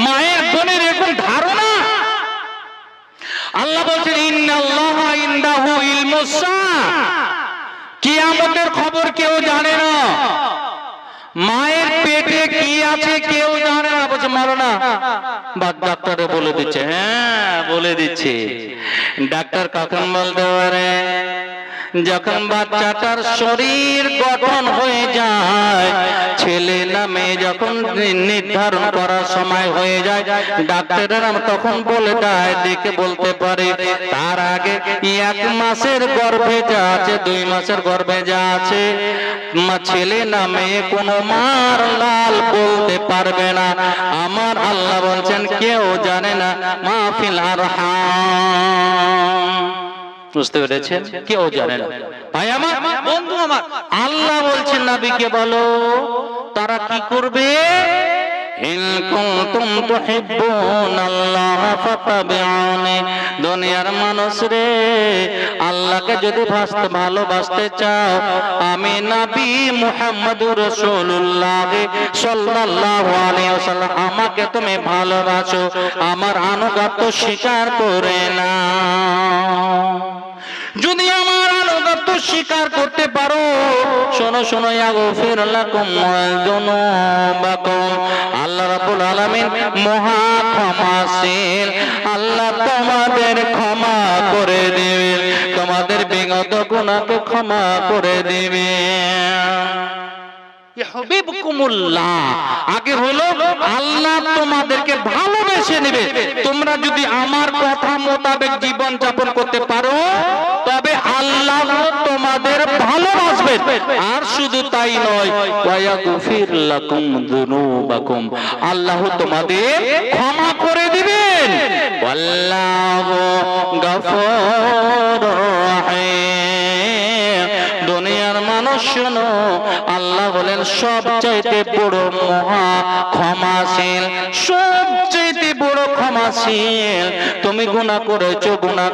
মায়ের বোনের এরকম ধারণা। আল্লাহ বলছেন ইন্নাল্লাহা ইনদাহু ইলমুস সাআ, কিয়ামতের খবর কেউ জানে না। মায়ের পেটে কি আছে কেউ জানে না। বলছে মাওলানা বাদ ডাক্তারে বলে দিচ্ছে। হ্যাঁ বলে দিচ্ছে। ডাক্তার কখন বলতে পারে? যখন বাচ্চাটার শরীর গঠন হয়ে যায়, ছেলে না মেয়ে যখন নির্ধারণ করার সময় হয়ে যায়, ডাক্তারেরা তখন বলে দেয়, দেখে বলতে পারে। তার আগে 1 মাসের গর্ভে যা আছে, 2 মাসের গর্ভে যা আছে, ছেলে না মেয়ে কোনো মার লাল বলতে পারবে না। আমার আল্লাহ বলছেন কেউ জানে না মাহফিল আরহাম। বুঝতে পেরেছেন? কেউ জানে না। ভাই আমার, বন্ধু আমার, আল্লাহ বলছেন নবীকে বলো তারা কি করবে? ইন কুনতুম তুহিব্বুনাল্লাহ ফাত্তাবিউনি। দুনিয়ার মানুষ রে, আল্লাহকে যদি ভালোবাসতে চাও, আমি নবী মুহাম্মদুর রাসূলুল্লাহ সাল্লাল্লাহু আলাইহি ওয়াসাল্লাম, আমাকে তুমি ভালোবাসো, আমার আনুগত্য স্বীকার করে নাও। যদি আমার আনুগত্য স্বীকার করতে পারো, শোনো শোনো, ইয়াগফির লাকুম যুনুবাকুম, আল্লাহ রাব্বুল আলামিন মহা ক্ষমাশীল, আল্লাহ তোমাদের ক্ষমা করে দিবেন, তোমাদের বিগত গুনাহকে ক্ষমা করে দিবেন। আগে হলো আল্লাহ তোমাদেরকে ভালোবেসে নেবে। তোমরা যদি আমার কথা মোতাবেক জীবন যাপন করতে পারো, তবে আল্লাহ তোমাদের ভালোবাসবেন। আর শুধু তাই নয়, ওয়ায়াগফির লাকুম যুনুবাকুম, আল্লাহ তোমাদের ক্ষমা করে দিবেন। আল্লাহু গফুরুর রহিম। দুনিয়ার মানুষ শোনো, আল্লাহ বলেন সবচাইতে বড় মহা ক্ষমাশীল, সবচাইতে বড় ক্ষমাশীল। তুমি গুনাহ করেছো, গুনাহ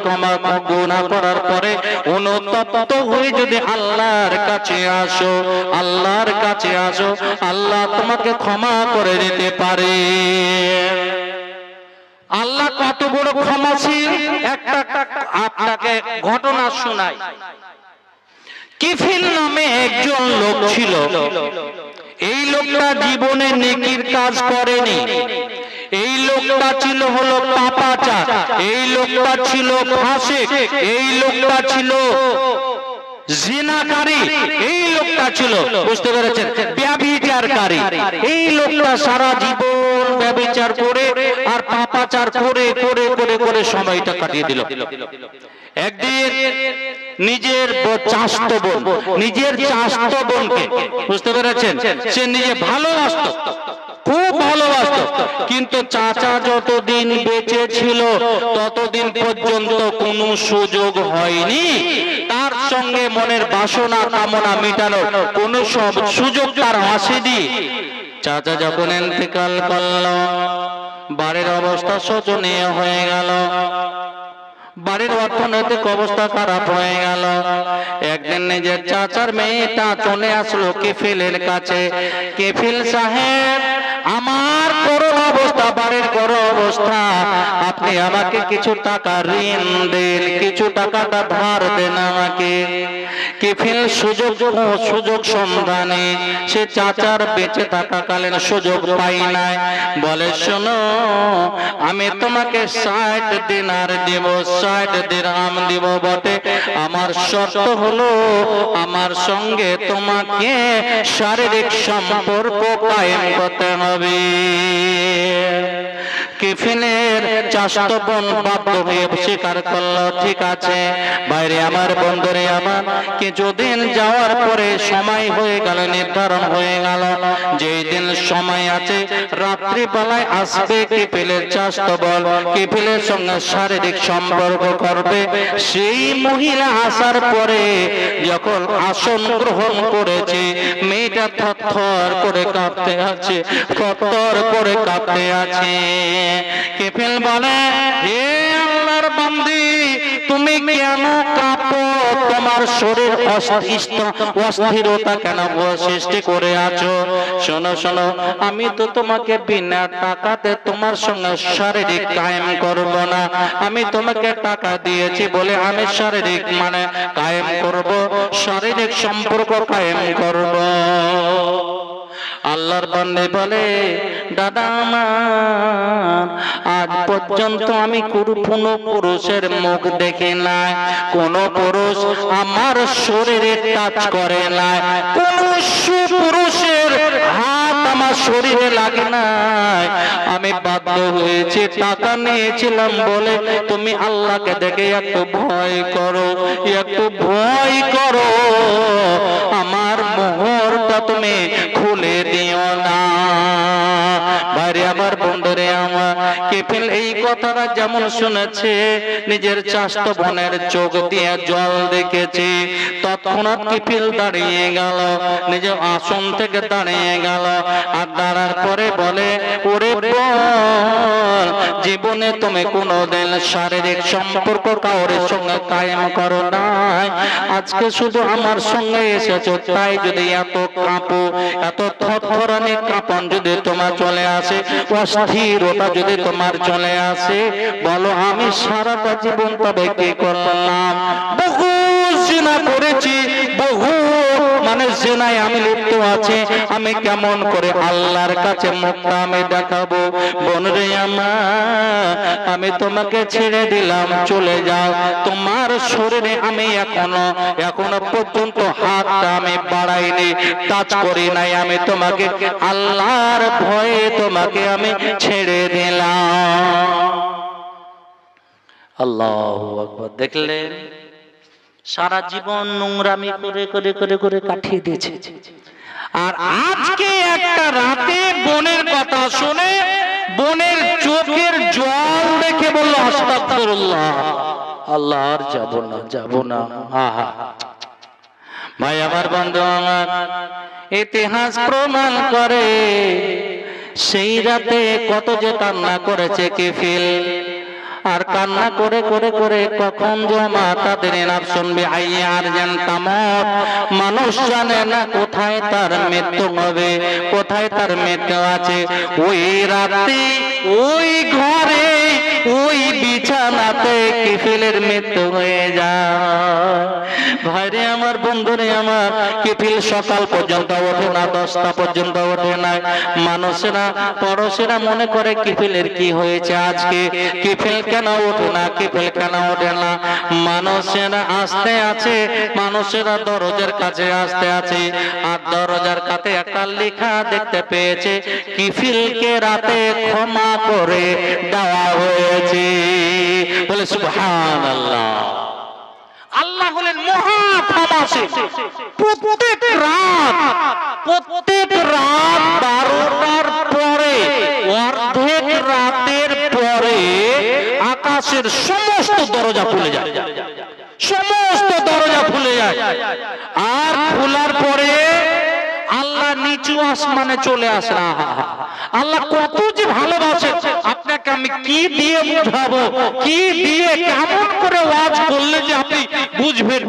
করার পরে অনুতপ্ত হয়ে যদি আল্লাহর কাছে আসো, আল্লাহর কাছে আসো, আল্লাহ তোমাকে ক্ষমা করে দিতে পারে। আল্লাহ কত বড় ক্ষমাশীল, একটা আপনাকে ঘটনা শোনাই। কিফিল নামে একজন লোক ছিল। এই লোকটা জীবনে নেকির কাজ করেনি। এই লোকটা ছিল হলো পাপাচার, এই লোকটা ছিল ফাসিক, এই লোকটা ছিল জিনাকারী, এই লোকটা ছিল, বুঝতে পেরেছেন, ব্যভিচারকারী। এই লোকটা সারা জীবন ব্যভিচার করে আর পাপাচার করে করে করে করে সময়টা কাটিয়ে দিল। একদিন নিজের চাচাতো বোনকে, বুঝতে পেরেছেন, সে নিজে ভালোবাসত, খুব ভালোবাসত, কিন্তু চাচা যতদিন বেঁচে ছিল ততদিন পর্যন্ত কোনো সুযোগ হয়নি তার সঙ্গে মনের বাসনা কামনা মেটানোর, কোনো সব সুযোগ তার আসেনি। চাচা যখন ইন্তেকাল করল, বাড়ির অবস্থা শোচনীয় হয়ে গেল, বাড়ির অর্থনৈতিক অবস্থা খারাপ হয়ে গেল। একদিন নিজের চাচার মেয়েটা চলে আসলো কিফিলের কাছে। কিফিল সাহেব, আমার করুণ অবস্থা, বাড়ির করুণ অবস্থা, আপনি আমাকে কিছু টাকা ঋণ দেন, কিছু টাকাটা ধার দেন আমাকে। কিফিল সুযোগ সন্ধানে সে চাচার বেঁচে থাকাকালীন সুযোগ পাই নাই। বলে শোনো, আমি তোমাকে 60 দিনার দেব, 60 দিরহাম দিব বটে, আমার শর্ত হলো আমার সঙ্গে তোমাকে শারীরিক সম্পর্ক কায়েম করতে হবে। কিফিলের চাচাতো বোন বাধ্য হয়ে স্বীকার করলো, ঠিক আছে। বাইরে আমার বন্ধুরে আমার, কিছুদিন যাওয়ার পরে সময় হয়ে গেল, নির্ধারণ হয়ে গেল, যেই দিন সময় আছে রাত্রি বেলায় আসবে কিফিলের চাচাতো বোন, কিফিলের সঙ্গে শারীরিক সম্পর্ক করবে। সেই মহিলা আসার পরে যখন আসন গ্রহণ করেছে, মেয়েটা থরথর করে কাঁপতে আছে, থরথর করে কাঁপতে আছে। কিফিল বলে, হে আল্লাহর বান্দি, তুমি তুমি কেন কাঁপো? তোমার শরীর অস্থিরতা কেন সৃষ্টি করে আছো? শোনো শোনো, আমি তো তোমাকে বিনা টাকাতে তোমার সঙ্গে শারীরিক কায়েম করব না। আমি তোমাকে টাকা দিয়েছি বলে আমি শারীরিক মানে কায়েম করব, শারীরিক সম্পর্ক কায়েম করব। আল্লাহর বান্দা বলে, দাদা আমার, আজ পর্যন্ত আমি কোনো পুরুষের মুখ দেখি নাই, কোন পুরুষ আমার শরীরে টাচ করে নাই, কোন পুরুষের হাত আমার শরীরে লাগে নাই। আমি বাধ্য হয়েছি, টাকা নিয়েছিলাম বলে তুমি আল্লাহকে দেখে একটু ভয় করো, একটু ভয় করো, আমার মোহরটা তুমি খুলে দিও না। বাইরে আমার বন্ধুরে আমার, কিফিল এই কথাটা যেমন শুনেছে, নিজের চাষ্ট বোনের চোখ দিয়ে জল দেখেছে, তৎক্ষণাৎ কিফিল দাঁড়িয়ে গেল, নিজের আসন থেকে দাঁড়িয়ে গেল, আর দাঁড়ার পরে বলে, ওরে বল, জীবনে তুমি কোনোদিন শারীরিক সম্পর্ক কাউরের সঙ্গে কায়েম করো নাই, আজকে শুধু আমার সঙ্গে এসেছো, তাই যদি এত কাঁপো, এত থরথরানি কাঁপন যদি তোমার চলে আসে, অস্থিরতা যদি তোমার চলে আসে, বলো আমি সারাটা জীবন তবে কি করলাম? বহু জিনা করেছি, বহু মানে জিনায় আমি লিপ্ত আছি, আমি কেমন করে আল্লাহর কাছে মুখটা আমি দেখাবো? বোনরে আমার, আমি তোমাকে ছেড়ে দিলাম, চলে যাও। তোমার শরীরে আমি এখনো পর্যন্ত হাতটা আমি বাড়াইনি, টাচ করি নাই, আমি তোমাকে আল্লাহর ভয়ে তোমাকে আমি ছেড়ে দিলাম। আল্লাহু আকবার। দেখলেন, সারা জীবন নোংরামি করে করে করে করে কাটিয়ে দিয়েছে, আর আজকে একটা রাতে বোনের কথা শুনে বোনের চোখের জল দেখে বলল, আস্তাগফিরুল্লাহ, আল্লাহ আর যাব না। আহা ভাই আমার, বন্ধু আমার, ইতিহাস প্রমাণ করে সেই রাতে কত যে কান্না করেছে কিফিল, আর কান্না করে করে করে কখন জমা তাদের নাম শুনবে আইয়ার জানতামত। মানুষ জানে না কোথায় তার মৃত্যু হবে, কোথায় তার মৃত্যু আছে। ওই রাতে ওই ঘরে ওই বিছানাতে কিফিলের মৃত্যু হয়ে যায়। ভাইরে আমার, বন্ধুরে আমার, কিফিল সকাল পর্যন্ত ওঠে না, 10টা পর্যন্ত ওঠে না। মানুষেরা পড়োশেরা মনে করে কিফিলের কি হয়েছে আজকে, কিফিল কেন ওঠে না, কিফিল কেন ওঠে না। মানুষেরা আসতে আছে, মানুষেরা দরজার কাছে আসতে আছে, আর দরজার কাছে একটা লেখা দেখতে পেয়েছে, কিফিলকে রাতে ক্ষমা করে দেওয়া হয়েছে। বলে সুবহানাল্লাহ। আল্লাহ হলেন মহা ক্ষমাশীল। প্রত্যেক রাত 12টার পরে, অর্ধেক রাতের পরে আকাশের সমস্ত দরজা খুলে যায়, সমস্ত দরজা খুলে যায়। আর খোলার পরে আল্লাহ নিচু আসমানে চলে আসে। আল্লাহ কত যে ভালোবাসে আপনাকে, আমি কি দিয়ে বুঝাবো, কি দিয়ে কেমন করে ওয়াজ করলে যে আপনি বুঝবেন,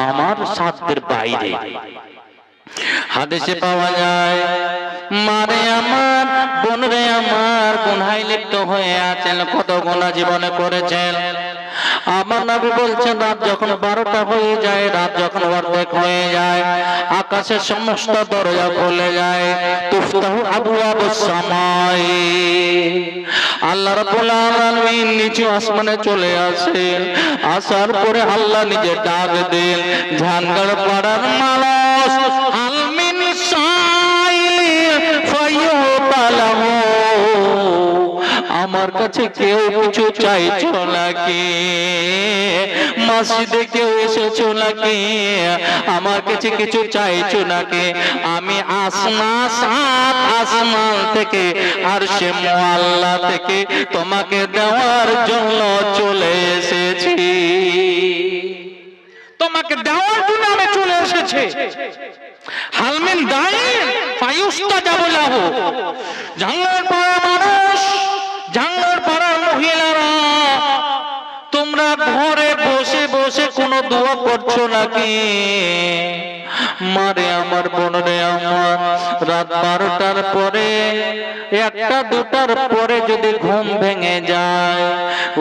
আমার সাধ্যের বাইরে। হাদিসে পাওয়া যায়, মারে আমার, বোনরে আমার, গুনাহে লিপ্ত হয়ে আছেন, কত গুনাহ জীবনে করেছেন। আমার নবী বলছেন, রাত যখন 12টা হয়ে যায়, রাত যখন অর্ধেক হয়ে যায়, আকাশের সমস্ত দরজা খুলে যায়, তুফতাহু আবওয়াবুস সামাই। আল্লাহ রাব্বুল আলামিন নিচু আসমানে চলে আসে, আসার পরে আল্লাহ নিজে ডাক দেন, ঝাঙ্গাড় পাড়ার মানুষ, আলমিন সাইল ফায়ুতালাহু, আমার কাছে কেউ কিছু চাইছো নাকি? মসজিদে কেউ এসেছো নাকি? আমার কাছে কিছু চাইছো নাকি? আমি সাত আসমান থেকে আরশে মুআল্লা থেকে তোমাকে দেওয়ার জন্য চলে এসেছি, তোমাকে দেওয়ার জন্য আমি চলে এসেছি। হালমিন দাইন ফায়ুস্তাজাবু লাহু, জান্নাত পাওয়া মানুষ, জান্নাত পাড়ার মহিলারা, তোমরা ঘরে বসে দোয়া করছো নাকি? মারে আমার বোনরে আমার, রাত 12টার পরে 1টা 2টার পরে যদি ঘুম ভেঙে যায়,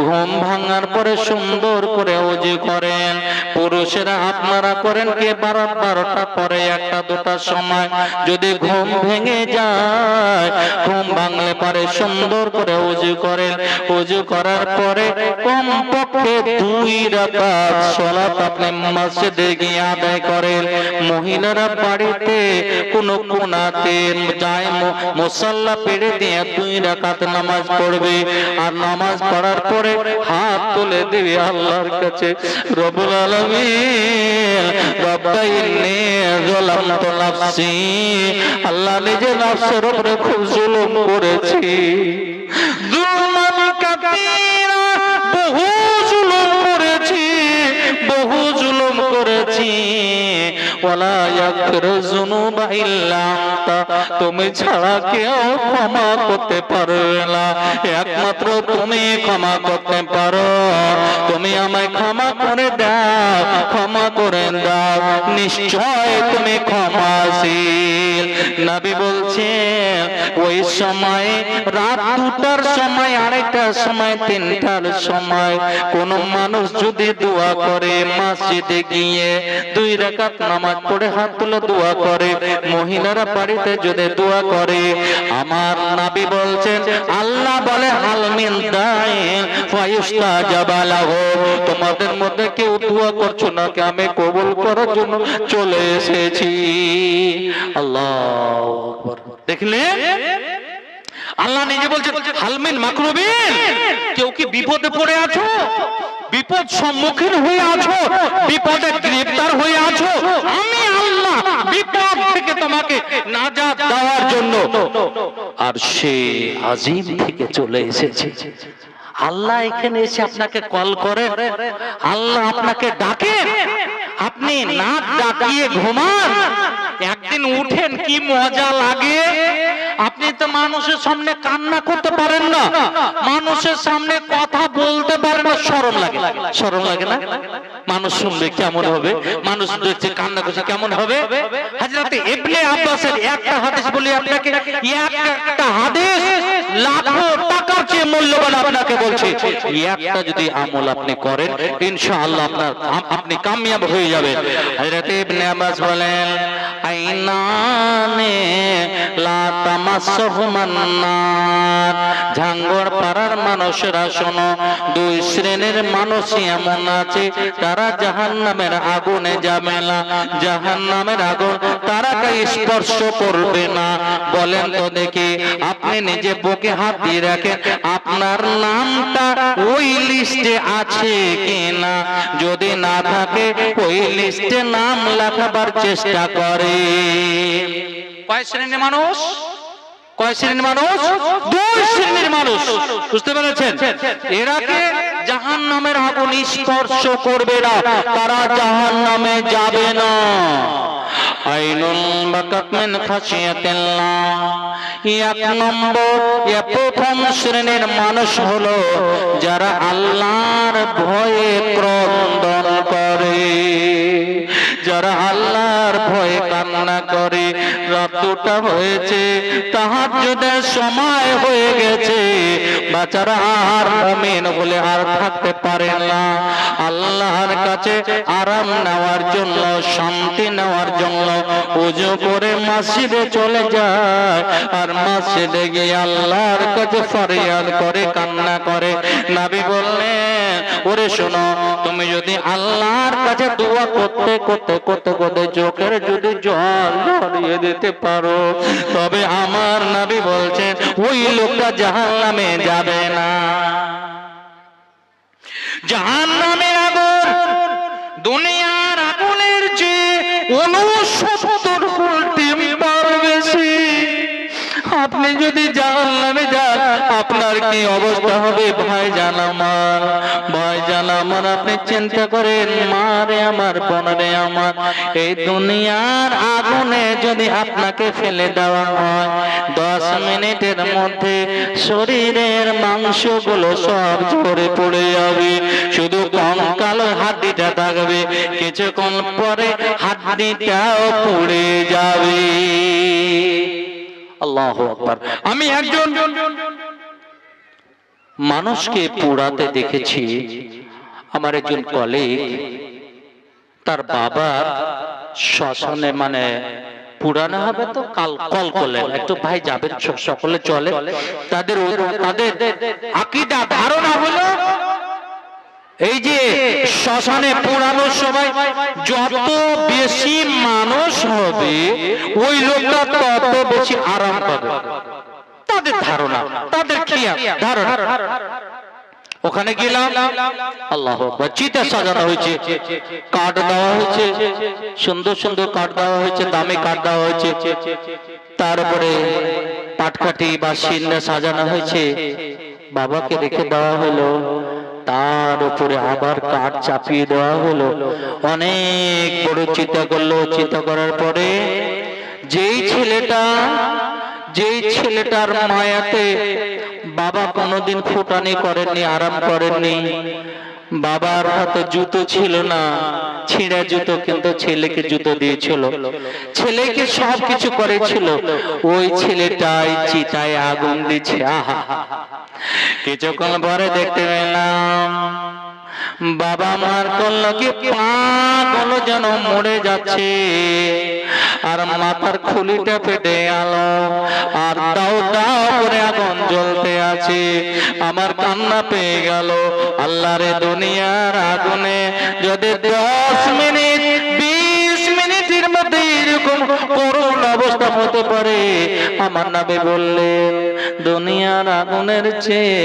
ঘুম ভাঙার পরে সুন্দর করে ওযু করেন। পুরুষেরা আপনারা করেন কি 12টা পরে 1টা 2টার সময় যদি ঘুম ভেঙে যায়, ঘুম ভাঙলে পরে সুন্দর করে ওযু করেন। ওযু করার পরে কমপক্ষে 2 রাকাত সালাত আপনি মসজিদে গিয়ে আদায় করেন। মহিলারা বাড়িতে কোনো কোনাতে যায় মুসাল্লা পেড়ে দিয়ে 2 রাকাত নামাজ পড়বে। আর নামাজ পড়ার পরে হাত তুলে দিবে আল্লাহর কাছে, রব্বুল আলামিন রব্বা ইন্নী যালামতু নাফসি, আল্লাহ নিজে নফসের উপরে খুব জুলুম করেছি, জুলমান কাবীরা, বহু জুলুম করেছি, বহু জুলুম করেছি। ওয়ালা ইয়াগফিরু যুনুবা ইল্লা আনতা, তুমি ছাড়া কেউ ক্ষমা করতে পারবে না, একমাত্র তুমি ক্ষমা করতে পারো। তুমি আমায় ক্ষমা করে দাও, ক্ষমা করে দাও, নিশ্চয় তুমি ক্ষমাশীল। নবী বলছেন ওই সময় রাত 2টার সময়, 2:30টার সময়, 3টার সময় কোন মানুষ যদি দোয়া করে মসজিদে গিয়ে 2 রাকাত নামাজ পড়ে হাত তুলে দোয়া করে, মহিলারা বাড়িতে যদি দোয়া করে, আমার নবী বলছেন আল্লাহ বলে হাল মিন দাইন ফায়ুস্তাজাব লাহু, তোমাদের মধ্যে কেউ দোয়া করছো নাকি আমি কবুল করার জন্য চলে এসেছি। আল্লাহু আকবার। দেখলেন আল্লাহ নিজে বলছেন হালমিন মাকরুবিন, কেউ কি বিপদে পড়ে আছো, বিপদ সম্মুখীন হয়ে আছো, বিপদে গ্রেফতার হয়ে আছো, আমি আল্লাহ বিপদ থেকে তোমাকে নাজাত দেওয়ার জন্য আর সে আজিম থেকে চলে এসেছে। আল্লাহ এখানে এসে আপনাকে কল করেন, আল্লাহ আপনাকে ডাকেন, আপনি না ডাকিয়ে ঘুমান, একদিন উঠেন কি মজা লাগে। আপনি তো মানুষের সামনে কান্না করতে পারেন না, মানুষের সামনে কথা বলতে পারেন না, শরম লাগে, শরম লাগে না? মানুষ শুনবে কেমন হবে, মানুষ দেখছে কান্না করছে কেমন হবে। হযরত ইবনে আব্বাসের একটা হাদিস বলি আপনাকে, একটা হাদিস লাখো টাকার চেয়ে মূল্যবান আপনাকে বলছি। একটা যদি আমল আপনি করেন ইনশাআল্লাহ আপনি কামিয়াব হয়ে যাবেন। হযরত ইবনে আব্বাস বলেন আইনানে লা তামাসসুহুমান নার, ঝাঙ্গর পাড়ার মানুষরা শোনো, 2 শ্রেণীর মানুষ এমন আছে তারা জাহান্নামের আগুনে যাবে না, জাহান্নামের আগুন তারাকে স্পর্শ করবে না। বলেন তো দেখি, আপনি নিজে বুকে হাত দিয়ে রাখেন, আপনার নামটা ওই লিস্টে আছে কিনা, যদি না থাকে ওই লিস্টে নাম লেখাবার চেষ্টা করে। কয় শ্রেণীর মানুষ? কয় শ্রেণীর মানুষ? 2 শ্রেণীর মানুষ। বুঝতে পেরেছেন? এরাকে জাহান্নামের আগুন স্পর্শ করবে না, তারা জাহান্নামে যাবে না। আইনুল বাকাত মিন খাশিয়াতিল্লাহ, 1 নম্বর প্রথম শ্রেণীর মানুষ হলো যারা আল্লাহর ভয়ে ক্রন্দন করে, যারা আল্লাহর ভয়ে কান্না করে। রাত 2টা হয়েছে, তাহাজ্জুদের সময় হয়ে গেছে, বাচ্চারা আর মুমিন বলে আর থাকতে পারে না, আল্লাহর কাছে আরাম নেওয়ার জন্য, শান্তি নেওয়ার জন্য ওযু করে মসজিদে চলে যায়, আর মসজিদে গিয়ে আল্লাহর কাছে ফরিয়াদ করে, কান্না করে। নবী বললেন ওরে শোনো, তুমি যদি আল্লাহর কাছে দোয়া করতে করতে করতে করতে চোখের যদি জল ঝরিয়ে দিতে পারো, তবে আমার নবী বলছেন ওই লোকটা জাহান্নামে যাবে না। জাহান্নামের আগুন দুনিয়ার আগুনের চেয়ে 69 কোটি বেশি। আপনি যদি জাহান্নামে যান আপনার কি অবস্থা হবে? ভাইজান আমার, ভাইজান আমার, আমার আপনি চিন্তা করেন, মা রে আমার, বোন রে আমার, এই দুনিয়ার আগুনে যদি আপনাকে ফেলে দেওয়া হয় 10 মিনিটের মধ্যে শরীরের মাংসগুলো সব ঝরে পড়ে যাবে, শুধু কঙ্কাল হাড্ডিটা থাকবে, কিছুক্ষণ পরে হাড্ডিটাও পুড়ে যাবে। আল্লাহু আকবার। আমি একজন মানুষকে পোড়াতে দেখেছি। আমার একজন কলিগ, তার বাবার শ্মশানে মানে পুরানো হবে তো কল করলেন, একটু ভাই যাবেন, সকলে চলে। তাদের আকীদা ধারণা হলো এই যে শ্মশানে পুরানোর সময় যত বেশি মানুষ হবে ওই লোকটা তত বেশি আরাম পাবে, তাদের ধারণা, তাদের ধারণা। ওখানে গেলাম, আল্লাহু আকবার, চিতা সাজানো হয়েছে, কাঠ দেওয়া হয়েছে, সুন্দর সুন্দর কাঠ দেওয়া হয়েছে, দামি কাঠ দেওয়া হয়েছে, তারপরে পাটকাঠি বা সিন্না সাজানো হয়েছে, বাবাকে রেখে দেওয়া হলো, তার উপরে আবার কাঠ চাপিয়ে দেওয়া হলো, অনেক বড় চিতা করলো। চিতা করার পরে যেই ছেলেটার মায়াতে বাবা কোনোদিন ফুটানি করেননি, আরাম করেননি, বাবার হাতে জুতো ছিল না, ছিঁড়া জুতো, কিন্তু ছেলেকে জুতো দিয়েছিল, ছেলেকে সবকিছু করেছিল, ওই ছেলেটাই চিতায় আগুন দিচ্ছে। আহা, কিছুক্ষণ পরে দেখতে পেলাম বাবা মার কল্লকে পা গুলো যেন মরে যাচ্ছে, আর মাথার খুলিটা ফেটে গেল, আর দাও দাও করে আগুন জ্বলতে আছে। আমার কান্না পেয়ে গেল, আল্লাহ রে, দুনিয়ার আগুনে যদি 10 মিনিট 20 মিনিটের মধ্যে এরকম করুণ অবস্থা হতে পারে, আমার নবী বললেন দুনিয়ার আগুনের চেয়ে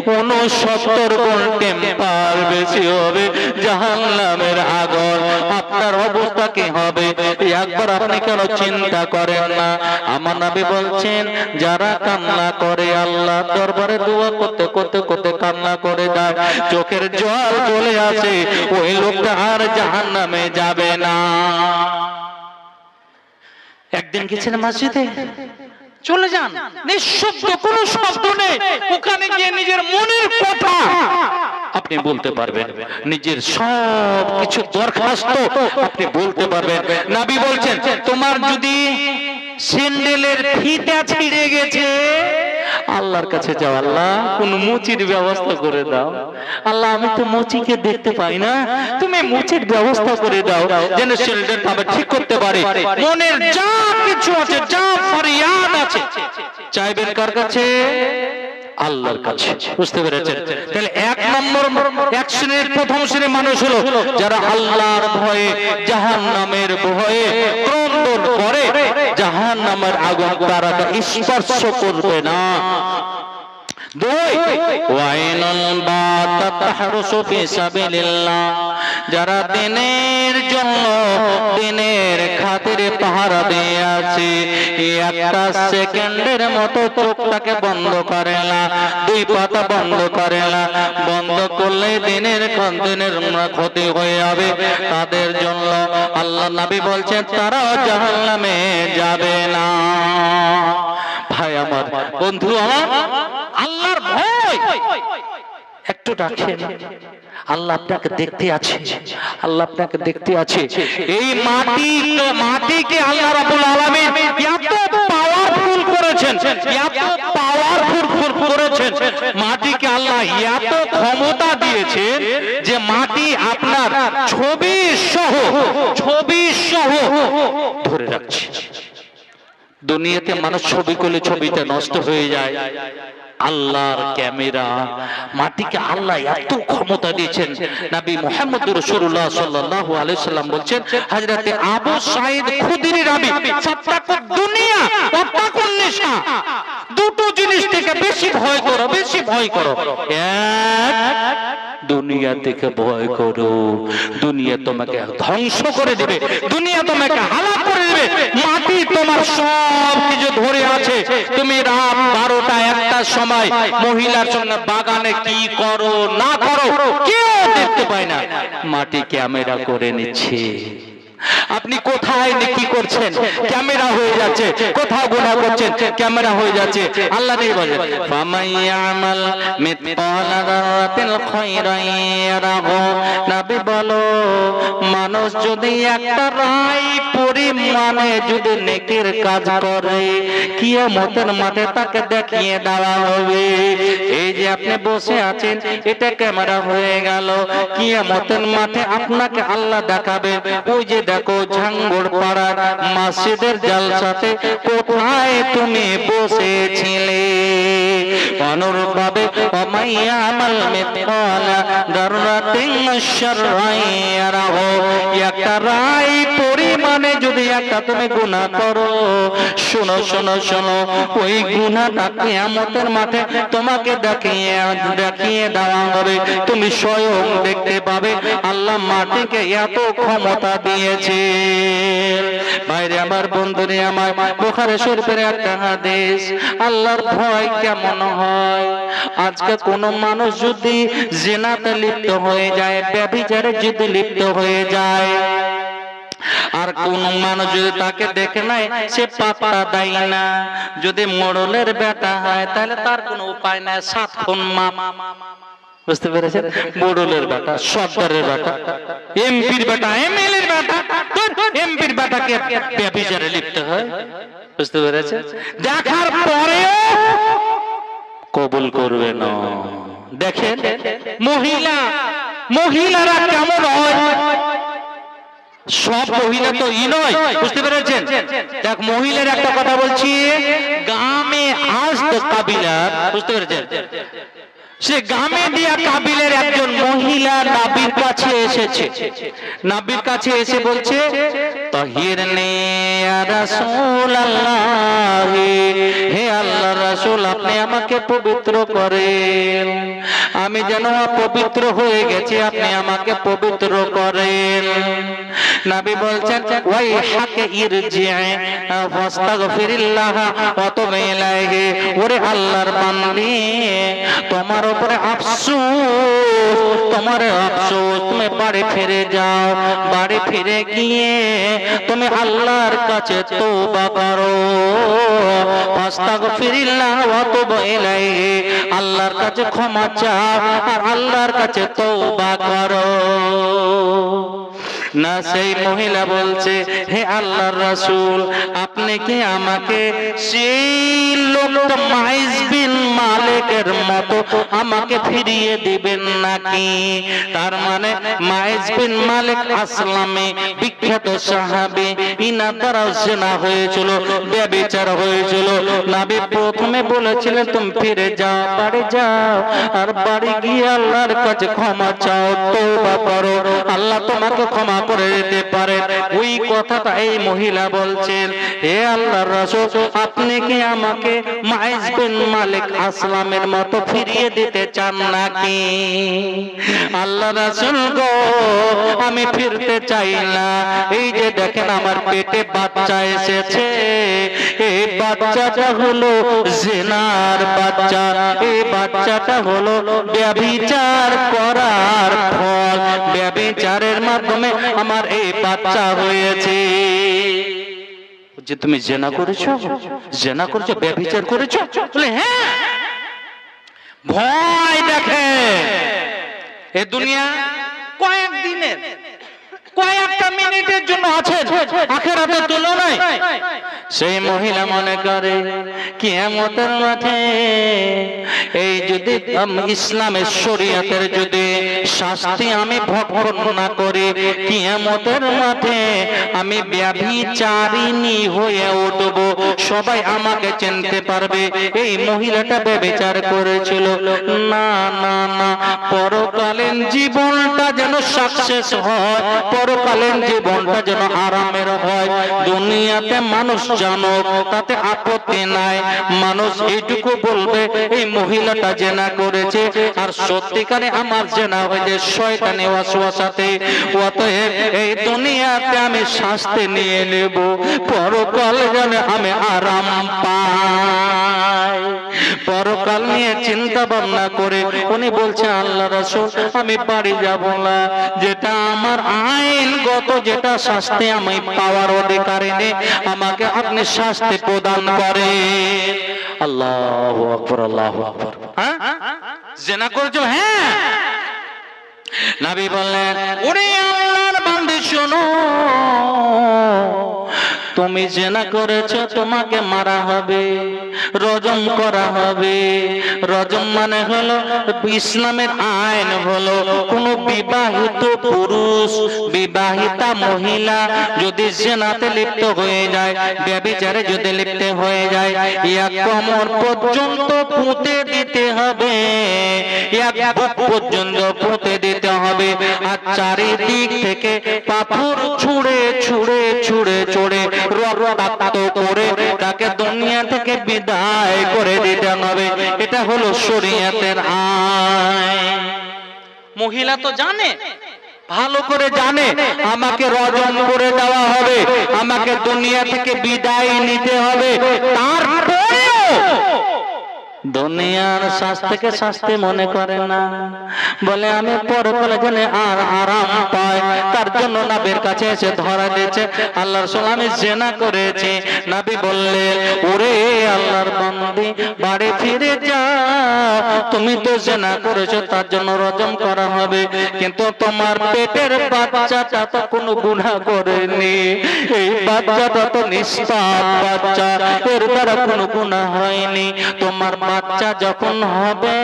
69 গুণ টেম্পার বেশি হবে জাহান্নামের আগুন। আপনার অবস্থা কি হবে একবার আপনি কেন চিন্তা করেন না? আমার নবী বলছেন, যারা কান্না করে আল্লাহ দরবারে দোয়া করতে করতে করতে কান্না করে দেয়, চোখের জল চলে আসে, ওই লোকটা আর জাহান্নামে যাবে না। একদিন গেছেন মসজিদে, চলে যান, নিঃশব্দ, কোনো শব্দ নেই, ওখানে গিয়ে নিজের মনের কথা আপনি বলতে পারবেন, নিজের সব কিছু দরখাস্ত আপনি বলতে পারবেন। নবী বলছেন, তোমার যদি স্যান্ডেলের ফিতা ছিঁড়ে গেছে, আল্লাহর কাছে যাও, আল্লাহ কোন মুচির ব্যবস্থা করে দাও, আল্লাহ আমি তো মুচিকে দেখতে পাই না, তুমি মুচির ব্যবস্থা করে দাও যেন স্যান্ডেলটা আমি ঠিক করতে পারি। মনের যা কিছু আছে, যা ফরিয়াদ আছে, চাইবেন কার কাছে? আল্লাহর কাছে। বুঝতে পেরেছেন? তাহলে এক নম্বর, এক শ্রেণীর, প্রথম শ্রেণীর মানুষ হলো যারা আল্লাহর ভয়ে, জাহান্নামের ভয়ে ক্রন্দন করে, জাহান্নামের আগুন তারা স্পর্শ করবে না। যারা দিনের জন্য, দিনের খাতিরে পাহারা দিয়ে আছে, একটা সেকেন্ডের মতো চোখটাকে বন্ধ করে না, দুই পাতা বন্ধ করে না, বন্ধ করলে দিনের ক্ষতি হয়ে যাবে, তাদের জন্য আল্লাহ নবী বলছেন তারাও জাহান্নামে যাবে না। ভাই আমার, বন্ধু আমার, আল্লাহর ভয় একটু রাখেন, আল্লাহ আপনাকে দেখতে আছে, আল্লাহ আপনাকে দেখতে আছে। এই মাটিকে আল্লাহ রাব্বুল আলামিন এত পাওয়ারফুল করেছেন, এত পাওয়ারফুল করেছেন, মাটিকে আল্লাহ এত ক্ষমতা দিয়েছেন যে মাটি আপনার ছবি সহ ধরে রাখছে। দুনিয়াতে মানুষ ছবি করলে ছবিটা নষ্ট হয়ে যায়, আল্লাহর ক্যামেরা, মাটিকে আল্লাহ এত ক্ষমতা দিয়েছেন। নবী মুহাম্মদ রাসূলুল্লাহ সাল্লাল্লাহু আলাইহি সাল্লাম বলছেন, হযরতে আবু সাঈদ খুদরি রাবি, সাত্তাকুদ দুনিয়া ওয়াত্তাকুন নিসা, দুটো জিনিস থেকে বেশি ভয় করো, বেশি ভয় করো। এক, দুনিয়া থেকে ভয় করো, দুনিয়া তোমাকে ধ্বংস করে দেবে, দুনিয়া তোমাকে হালাক করে দেবে, মাটি তোমার সব কিছু ধরে আছে। তুমি রাত 12টা 1টার সময় সময় মহিলার সঙ্গে বাগানে কি করো না করো কেউ দেখতে পায় না, মাটি ক্যামেরা করে নিচ্ছে। আপনি কোথায় কি করছেন, ক্যামেরা হয়ে যাচ্ছে, কোথাও গুনাহ করছেন, ক্যামেরা হয়ে যাচ্ছে। আল্লাহ নেই বলেন ফামাইয়ামাল মিতকালা যারাতিল খায়রান ইয়ারাহু। নবী বলো, মানুষ যদি একটা রাই পরিমাণে যদি নেকির কাজ করে, কিয়ামতের মাঠে তাকে দেখিয়ে দেওয়া হবে। এই যে আপনি বসে আছেন, এটা ক্যামেরা হয়ে গেল, কিয়ামতের মাঠে আপনাকে আল্লাহ দেখাবে। ওই যে দেখো ঝাঙ্গুর পাড়ার মসজিদের জালসাতে কোথায় তুমি বসেছিলে। অনুরূপভাবে ওমাইয়ামাল মিতকালা যাররাতিন শাররান ইয়ারাহু। একটা রাই পরিমাণে যদি একটা তুমি গুনাহ করো, শোনো শোনো শোনো, ওই গুনাহটা কিয়ামতের মাঠে তোমাকে দেখিয়ে দেওয়া হবে। তুমি স্বয়ং দেখতে পাবে আল্লাহ মাটিকে এত ক্ষমতা দিয়েছে। বাইরে আমার বন্ধুরে আমার, বুখারী শরীফের একটা হাদিস, আল্লাহর ভয় কেমন হয়। আজকে কোন মানুষ যদি জিনাতে লিপ্ত হয়ে যায়, ব্যভিচারে যদি লিপ্ত হয়ে যায়, আর কোন মানুষ যদি তাকে দেখে নাই, সে পাত্তা দেয় না। যদি মোড়লের বেটা হয় তাহলে তার কোনো উপায় নাই, 7 খুন মাপ। বুঝতে পেরেছেন? মোড়লের বেটা, সর্দারের বেটা, এমপির বেটা, এমএলএর বেটা, এমপির বেটাকে ব্যভিচারে লিপ্ত হয়। বুঝতে পেরেছেন? দেখার পরেও কবুল করবে না। দেখেন মহিলারা কেমন হয়। সব মহিলা তো নয়, বুঝতে পেরেছেন? দেখ, মহিলার একটা কথা বলছি, গ্রামে আজ তো কাবিলা, বুঝতে পেরেছেন? সে গ্রামে দিয়া কাবিলের একজন মহিলা নবীর কাছে এসেছে। নবীর কাছে এসে বলছে, তাহিরনি ইয়া রাসূলুল্লাহ, হে আল্লাহর রাসূল, আপনি আমাকে পবিত্র করেন, আমি যেন অপবিত্র হয়ে গেছি, আপনি আমাকে পবিত্র করেন। নবী বলছেন, ওয়াইহাকা ইরজি ফাস্তাগফিরিল্লাহ ওয়া তুব ইলাইহি। ওরে আল্লাহর বান্দি, তোমার উপরে আফসোস, তোমার আফসোস, তুমি বাড়ি ফিরে যাও, বাড়ি ফিরে গিয়ে তুমি আল্লাহর কাছে তওবা করো। ফাস্তাগফিরিল্লাহ ওয়া তুব ইলাইহি, আল্লাহর কাছে ক্ষমা চাও আর আল্লাহর কাছে তওবা করো। না, সেই মহিলা বলছে, হে আল্লাহর রাসূল, আপনি কি আমাকে সেই লোকটা মাইজ বিন মালিকের মতো আমাকে ফিরিয়ে দিবেন নাকি? তার মানে মাইজ বিন মালিক আসলামে বিখ্যাত সাহাবী, ইনার দ্বারা জিনা হয়েছিল, ব্যভিচার হয়েছিল। নবী প্রথমে বলেছিলেন, তুমি ফিরে যাও, বাড়ি যাও, আর বাড়ি গিয়ে আল্লাহর কাছে ক্ষমা চাও, তওবা করো, আল্লাহ তোমাকে ক্ষমা করে দিতে পারে। ওই কথাটা এই মহিলা বলছেন, হে আল্লাহর রাসূল, আপনি কি আমাকে মাইজ বিন মালিক আসলামের মতো ফিরিয়ে দিতে চান নাকি? আল্লাহর রাসূল গো, আমি ফিরতে চাই না। এই যে দেখেন আমার পেটে বাচ্চা এসেছে, এই বাচ্চাটা হলো জিনার বাচ্চা, এই বাচ্চাটা হলো ব্যভিচার করার ফল, ব্যভিচারের মাধ্যমে আমার এই বাচ্চা হয়েছে। যে তুমি জিনা করেছো, জিনা করেছো, ব্যভিচার করেছো? বলে হ্যাঁ। ভয় দেখে এ দুনিয়া কয়েকদিনের, কয়েকটা মিনিটের জন্য আছেন, আখিরাতের তুলনায়। সেই মহিলা মনে করে কিয়ামতের মাঠে এই যদি ইসলামের শরীয়তের যদি শাস্তি আমি ভক্ষণ না করি, কিয়ামতের মাঠে আমি ব্যভিচারিণী হয়ে উঠব, সবাই আমাকে চিনতে পারবে এই মহিলাটা ব্যভিচার করেছিল। না না না, পরকাল পরকালীন জীবনটা যেন সাকসেস হয়, পরকালীন জীবনটা যেন আরামের হয়। দুনিয়াতে মানুষ জানুক তাতে আপত্তি নাই, মানুষ এইটুকু বলবে এই মহিলাটা জেনা করেছে, আর সত্যিকারে আমার জেনা হয়েছে শয়তানি ওয়াসওয়াসাতে। অতএব এই দুনিয়াতে আমি শাস্তি নিয়ে নেব, পরকালে যেন আমি আরাম পাই। পরকাল নিয়ে চিন্তা ভাবনা করে উনি বলছেন, আল্লাহ রাসূল আমি বাড়ি যাব না, যেটা আমার আইনগত যেটা শাস্তি আমি পাওয়ার অধিকারী নেই, আমাকে আপনি শাস্তি প্রদান করেন। আল্লাহু আকবার, আল্লাহু আকবার। হ্যাঁ জিনা করেছো? হ্যাঁ। নবী বললেন, ওরে আল্লাহর বান্দা শোনো, তুমি জিনা করেছো, তোমাকে মারা হবে, রজম করা হবে। রজম মানে হলো ইসলামের আইন হলো কোন বিবাহিত পুরুষ বিবাহিতা মহিলা যদি জিনাতে লিপ্ত হয়ে যায়, ব্যভিচারে যদি লিপ্ত হয়ে যায়, এক কোমর পর্যন্ত পুঁতে দিতে হবে, এক বুক পর্যন্ত পুঁতে দিতে হবে, আর চারিদিক থেকে পাথর ছুঁড়ে ছুঁড়ে ছুঁড়ে ছুঁড়ে রক্তাক্ত করে তাকে দুনিয়া থেকে বিদায় করে দিতে হবে। এটা হলো শরীয়তের আইন। মহিলা তো জানে, ভালো করে জানে আমাকে রজম করে দেওয়া হবে, আমাকে দুনিয়া থেকে বিদায় নিতে হবে, তারপরেও দুনিয়ার শাস্তিকে শাস্তি মনে করে না, বলে আমি পরকালে যেন আর আরাম পাই, তার জন্য নবীর কাছে এসে ধরা দিয়েছে, আল্লাহ রাসূল আমি জিনা করেছি। নবী বললেন, ওরে আল্লাহর বান্দি বাড়ি ফিরে যাও, তুমি তো জিনা করেছো, তার জন্য রজম করা হবে, কিন্তু তোমার পেটের বাচ্চাটা তো কোনো গুনাহ করেনি, এই বাচ্চাটা তো নিষ্পাপ বাচ্চা, এর দ্বারা কোনো গুনাহ হয়নি। তোমার বাচ্চা যখন হবে,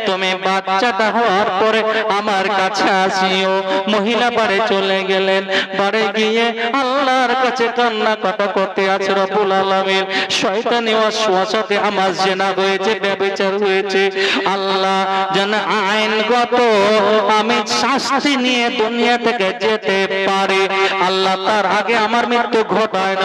তুমি বাচ্চাটা হওয়ার পরে আমার কাছে আসিও। মহিলা বাড়ি চলে গেলেন, বাড়ি গিয়ে আল্লাহর কাছে কান্নাকাটা করতে আছে, রব্বুল আলামিন শয়তানি ওয়াসওয়াসাতে আমার জিনা হয়েছে, ব্যভিচার হয়েছে, আল্লাহ যেন আইনগত আমি শাস্তি নিয়ে দুনিয়া থেকে যেতে পারি, আল্লাহ তার আগে আমার মৃত্যু ঘটায়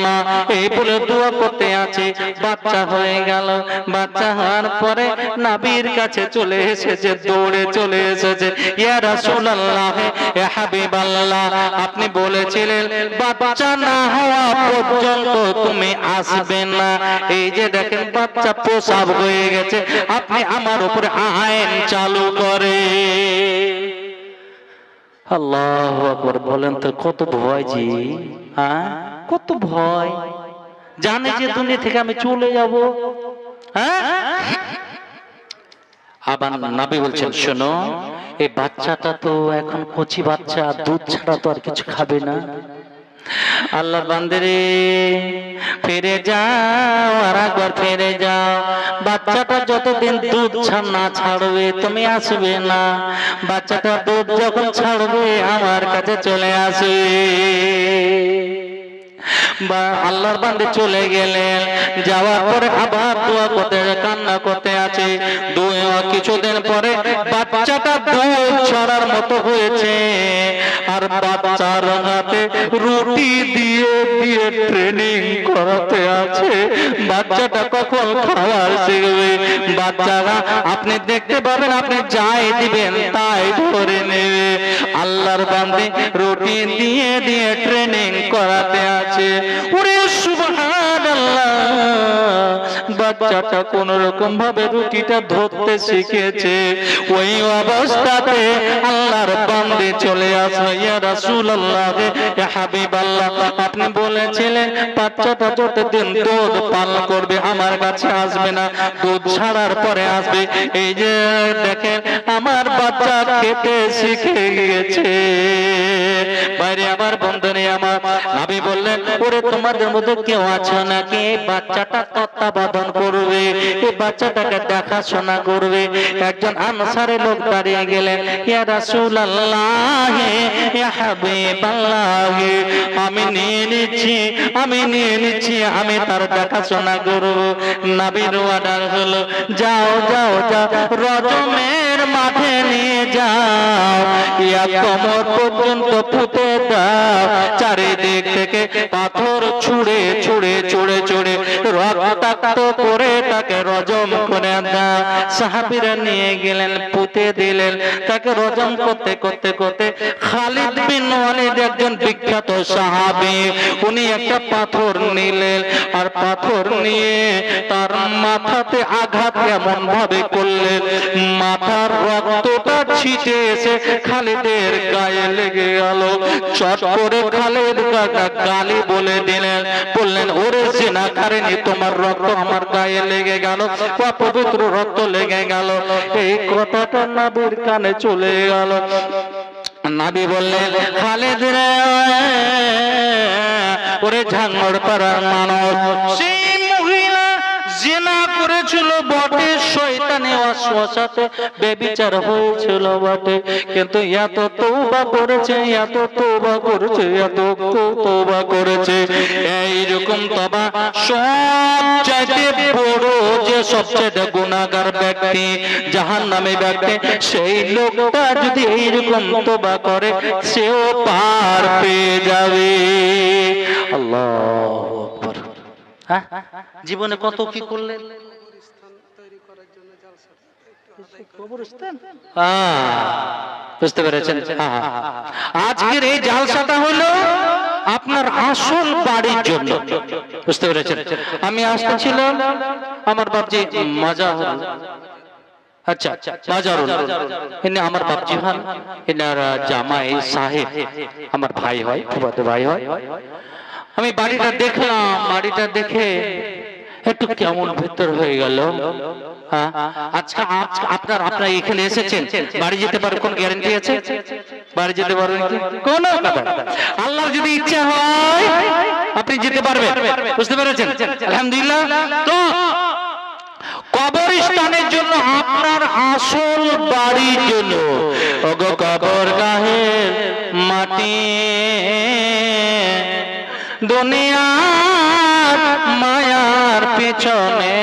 না, এই বলে দোয়া করতে আছে। বাচ্চা হয়ে গেল, বাচ্চা হওয়ার পরে নবীর কাছে চলে এসেছে, দৌড়ে চলে এসেছে, ইয়া রাসূলুল্লাহ ইয়া হাবিবাল্লাহ আপনি বলেছিলেন বাচ্চা না হওয়া পর্যন্ত তুমি আসবে না, এই যে দেখেন বাচ্চা প্রসব হয়ে গেছে, আপনি আমার উপরে আইন চালু করে। আল্লাহু আকবার। বলেন তো কত ভয় জি, হ্যাঁ কত ভয়, জানে যে দুনিয়া থেকে আমি চলে যাব। আবার নবী বলছেন, শোনো এই বাচ্চাটা তো এখন কচি বাচ্চা, দুধ ছাড়া তো আর কিছু খাবে না, আল্লাহর বান্দারে ফিরে যাও, আর একবার ফিরে যাও, বাচ্চাটা যতদিন দুধ না ছাড়বে তুমি আসবে না, বাচ্চাটা দুধ যখন ছাড়বে আমার কাছে চলে আসবে। আল্লাহর বান্দা চলে গেলেন, যাওয়ার পরে আবার দোয়া করতে কান্না করতে আছে। কিছুদিন পরে বাচ্চাটা দুধ ছাড়ার মতো হয়েছে, আর বাচ্চার হাতে রুটি দিয়ে দিয়ে ট্রেনিং করাতে আছে, বাচ্চাটা কখন খাওয়ার শিখবে। বাচ্চারা আপনি দেখতে পাবেন, আপনি যাই দিবেন তাই ধরে নেবে। আল্লাহর বান্দা রুটি দিয়ে দিয়ে ট্রেনিং করাতে আছে। ওরে সুবহানাল্লাহ, বাচ্চাটা কোন রকম ভাবে রুটিটা ধরতে শিখেছে। ওই অবস্থাতে আল্লাহর বান্দা চলে আসলো, ইয়া রাসূলুল্লাহ ইয়া হাবিবাল্লাহ আপনি বলেছিলেন বাচ্চাটা যতদিন দুধ পান করবে আমার কাছে আসবে না, দুধ ছাড়ার পরে আসবে। এই যে দেখেন আমার বাচ্চা খেতে শিখে গেছে। বাইরে আমার বন্ধনে আমার নবী বললেন, ওরে তোমাদের মধ্যে কেউ আছে নাকি এই বাচ্চাটা তত্ত্বাবধান করবে, এই বাচ্চাটাকে দেখাশোনা করবে? একজন আনসারী লোক দাঁড়িয়ে গেলেন, ইয়া রাসূলুল্লাহ ইয়া হাবিবাল্লাহ আমি নিয়ে নিচ্ছি, আমি তার দেখাশোনা করব। নবীর অর্ডার হলো, যাও যাও যাও, রজমের লড়াইয়ের মাঠে নিয়ে যাও, ইয়া কোমর পর্যন্ত পুঁতে দাও, চারিদিক থেকে পাথর ছুঁড়ে ছুঁড়ে ছুঁড়ে ছুঁড়ে রক্তাক্ত করে তাকে রজম করে দাও। সাহাবীরা নিয়ে গেলেন, পুঁতে দিলেন, তাকে রজম করতে করতে করতে খালিদ বিন ওয়ালিদ একজন বিখ্যাত সাহাবী, উনি একটা পাথর নিলেন, আর পাথর নিয়ে তার মাথাতে আঘাত এমন ভাবে করলেন, মাথার রক্তটা ছিটে এসে খালিদের গায়ে লেগে গেল। চট করে খালিদ গালি বলে দিলেন, বললেন, ওরে জিনাকারিনী, তোমার রক্ত আমার গায়ে লেগে গেল, পবিত্র রক্ত লেগে গেল। এই কথাটা নবীর কানে চলে গেল। নবী বললেন, খালিদ রে, ওরে ঝাঙ্গড় পাড়ার মানুষ, সেই মহিলা জিনা করেছিল বটে, শয়তানি ওয়াসওয়াসাতে বেবিচার হয়েছিল বটে, কিন্তু এত তওবা করেছে, এত তওবা করেছে, এত তওবা করেছে। এইরকম তওবা সবচাইতে বড়, যে সবচেয়ে গুনাহগার ব্যক্তি, জাহান্নামী ব্যক্তি, সেই লোকটা যদি এইরকম তওবা করে, সেও পার পেয়ে যাবে। আল্লাহু আকবার। হ্যাঁ, জীবনে কত কি করলেন? বুঝতে পেরেছেন? আজকের এই জালসাটা হলো আপনার আসল বাড়ির জন্য। বুঝতে পেরেছেন? আমি আসতেছিলাম, আমার বাপজি মাজার, আচ্ছা মাজারুল, ইনি আমার বাপজি হন, এনার জামাই সাহেব আমার ভাই হয়, ফুফাতো ভাই হয়। আমি বাড়িটা দেখলাম, বাড়িটা দেখে একটু কেমন ভেতর হয়ে গেল। আজকে আপনারা এখানে এসেছেন, বাড়ি যেতে পারবেন, কোন গ্যারান্টি আছে? বাড়ি যেতে পারবেন কি? কোন কথা, আল্লাহর যদি ইচ্ছা হয় আপনি যেতে পারবেন। বুঝতে পেরেছেন? আলহামদুলিল্লাহ। তো কবরস্থানের জন্য, আপনার আসল বাড়ির জন্য, ওগো কবরগাহের মাটি, দুনিয়ার মায়ার পিছনে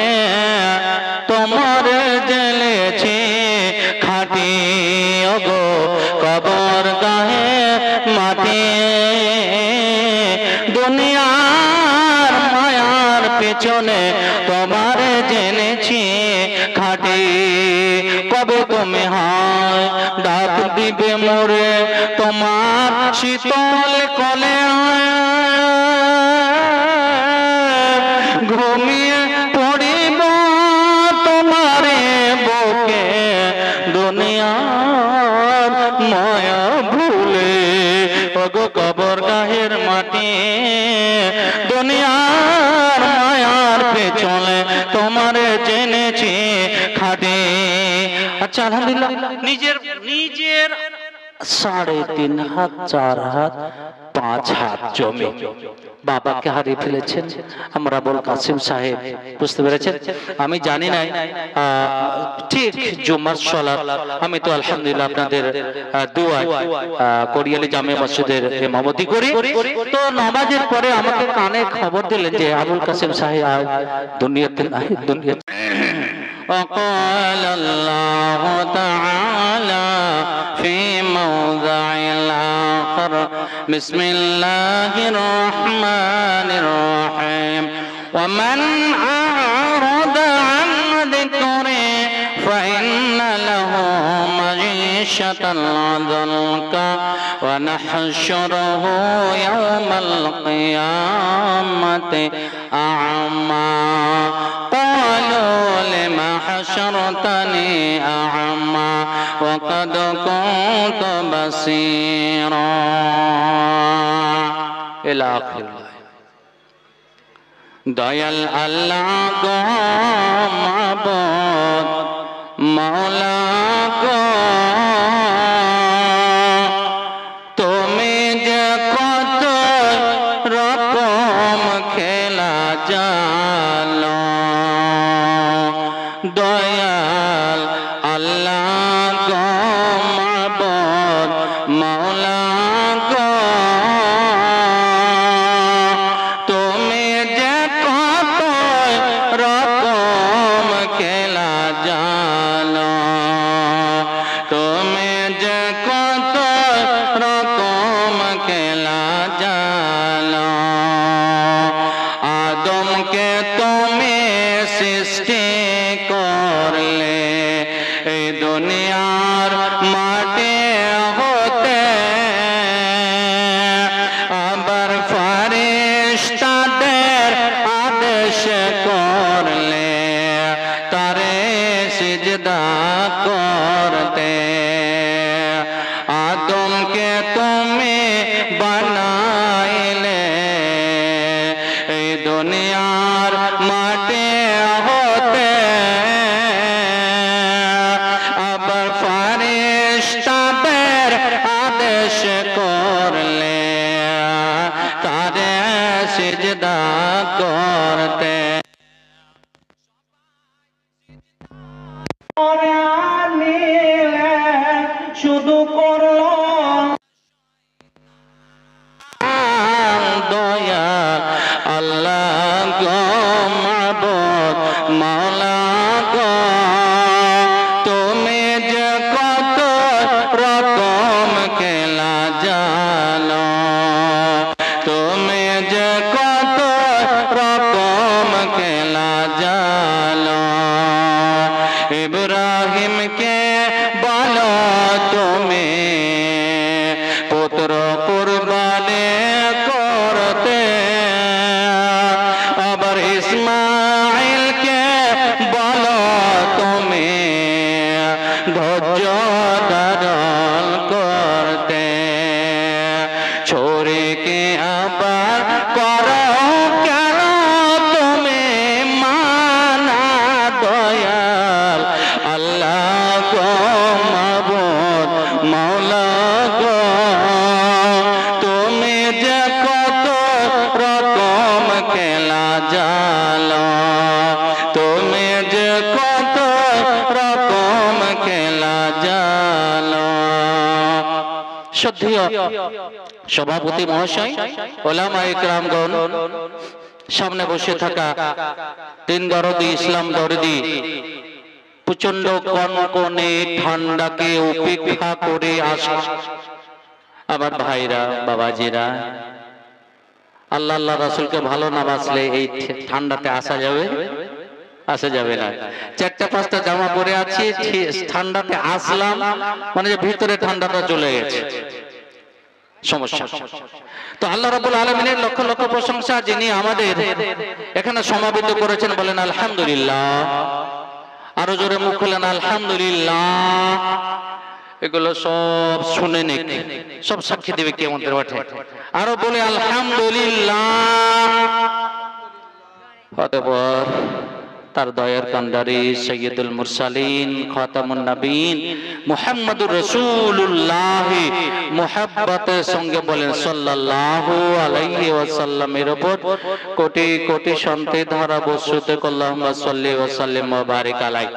তোমার জ্বলেছে খাঁটি, ওগো কবরগাহে মাটি, দুনিয়ার মায়ার পিছনে তোমার জেনেছি খাঁটি। কবে তুমি হয় ডাক দিবে মোরে, তোমার শীতল কলে ঘুমিয়ে পড়িব তোমারে বুকে, দুনিয়ার মায়া ভুলে, ওগো কবরগাহের মাটি, দুনিয়ার মায়ার পেছনে তোমারে জেনেছি খাঁটি। আচ্ছা, আলহামদুলিল্লাহ। নিজের 3.5 হাত, 4 হাত, 5 হাত জমি বাবাকে হারিয়ে ফেলেছেন আমরা আবুল কাসিম সাহেব। বুঝতে পেরেছেন? আমি জানি না ঠিক জুমার সালাত, আমি তো আলহামদুলিল্লাহ আপনাদের দোয়া কোরিয়ালি জামে মসজিদের ইমামতি করি। তো নামাজের পরে আমাকে কানে খবর দিলেন যে আবুল কাসিম সাহেব দুনিয়াতে নাই, দুনিয়াতে। وقال الله تعالى في موضع الآخر بسم الله الرحمن الرحيم ومن أعرض عن ذكري فإن له معيشة ضنكا ونحشره يوم القيامة أعمى قالوا لم حشرتني أعمى وقد كنت بصيرا إلى آخره। দয়াল আল্লাহ গো মাবুদ মাওলা গো, তুমি যে কত রকম খেলা জানো, দয়াল আল্লাহ গো মাবুদ মাওলা গো, তুমি যে কত রকম খেলা জানো, তুমি যে কত রকম খেলা জানো, আদমকে তুমি সৃষ্টি করলে এই দুনিয়ার মাটি হতে, আবার ফারিস্তাদের আদেশ করলে তারে সিজদা করতে। আদমকে তুমি বানাইলে এই দুনিয়ার মাটি হতে, আবার ফারিস্তাদের আদেশ করলে তারে সিজদা করতে। শুধু করলো দয়া আল্লাহ গো মাবুদ মাওলা গো, তুমি যে কত রকম খেলা জানো, তুমি যে কত রকম খেলা জানো। ইব্রাহিমকে বলো তুমি পুত্র কুরবানি করতে, আবার ইসমাইলকে বলো তুমি ধৈর্য ধারণ করতে। ছুরিকে আবার করো কেন তুমি মানা দয়াল আল্লাহ গো মাবুদ মাওলা গো, তুমি যে কত রকম খেলা জানো, তুমি যে কত রকম খেলা জানো। শ্রদ্ধেয় সভাপতি মহাশয়, ওলামা ইকরামগণ, সামনে বসে থাকা দিন দরদি ইসলাম দরদি, প্রচন্ড কনকনে ঠান্ডাকে উপেক্ষা করে আসা আবার ভাইরা বাবাজিরা, আল্লাহ আল্লাহ রাসূলকে ভালো না বাসলে এই ঠান্ডাতে আসা যাবে? আসা যাবে না। চারটা পাঁচটা জামা পরে আছি, ঠান্ডাতে আসলাম মানে যে ভিতরে ঠান্ডাটা চলে গেছে, সমস্যা। তো আল্লাহ রাব্বুল আলামিনের লক্ষ লক্ষ প্রশংসা, যিনি আমাদের এখানে সমাবেত করেছেন, বলেন আলহামদুলিল্লাহ। আরো জোরে মুখ খুলেন আলহামদুলিল্লাহ। এগুলো সব শুনে নেই, সব সাক্ষী দেবে কিয়ামতের মাঠে। আরো বলে আলহামদুলিল্লাহ। অতঃপর তার দয়ার কান্ডারি সৈয়দুল মুরসালিন খাতামুন নবীন মুহাম্মদুর রাসূলুল্লাহ মুহাব্বতের সঙ্গে বলেন সাল্লাল্লাহু আলাইহি ওয়াসাল্লামের উপর কোটি কোটি শান্তি ধারা বর্ষিত আল্লাহুম্মা সাল্লি ওয়া সাল্লিম ওয়া বারিক আলাইহি।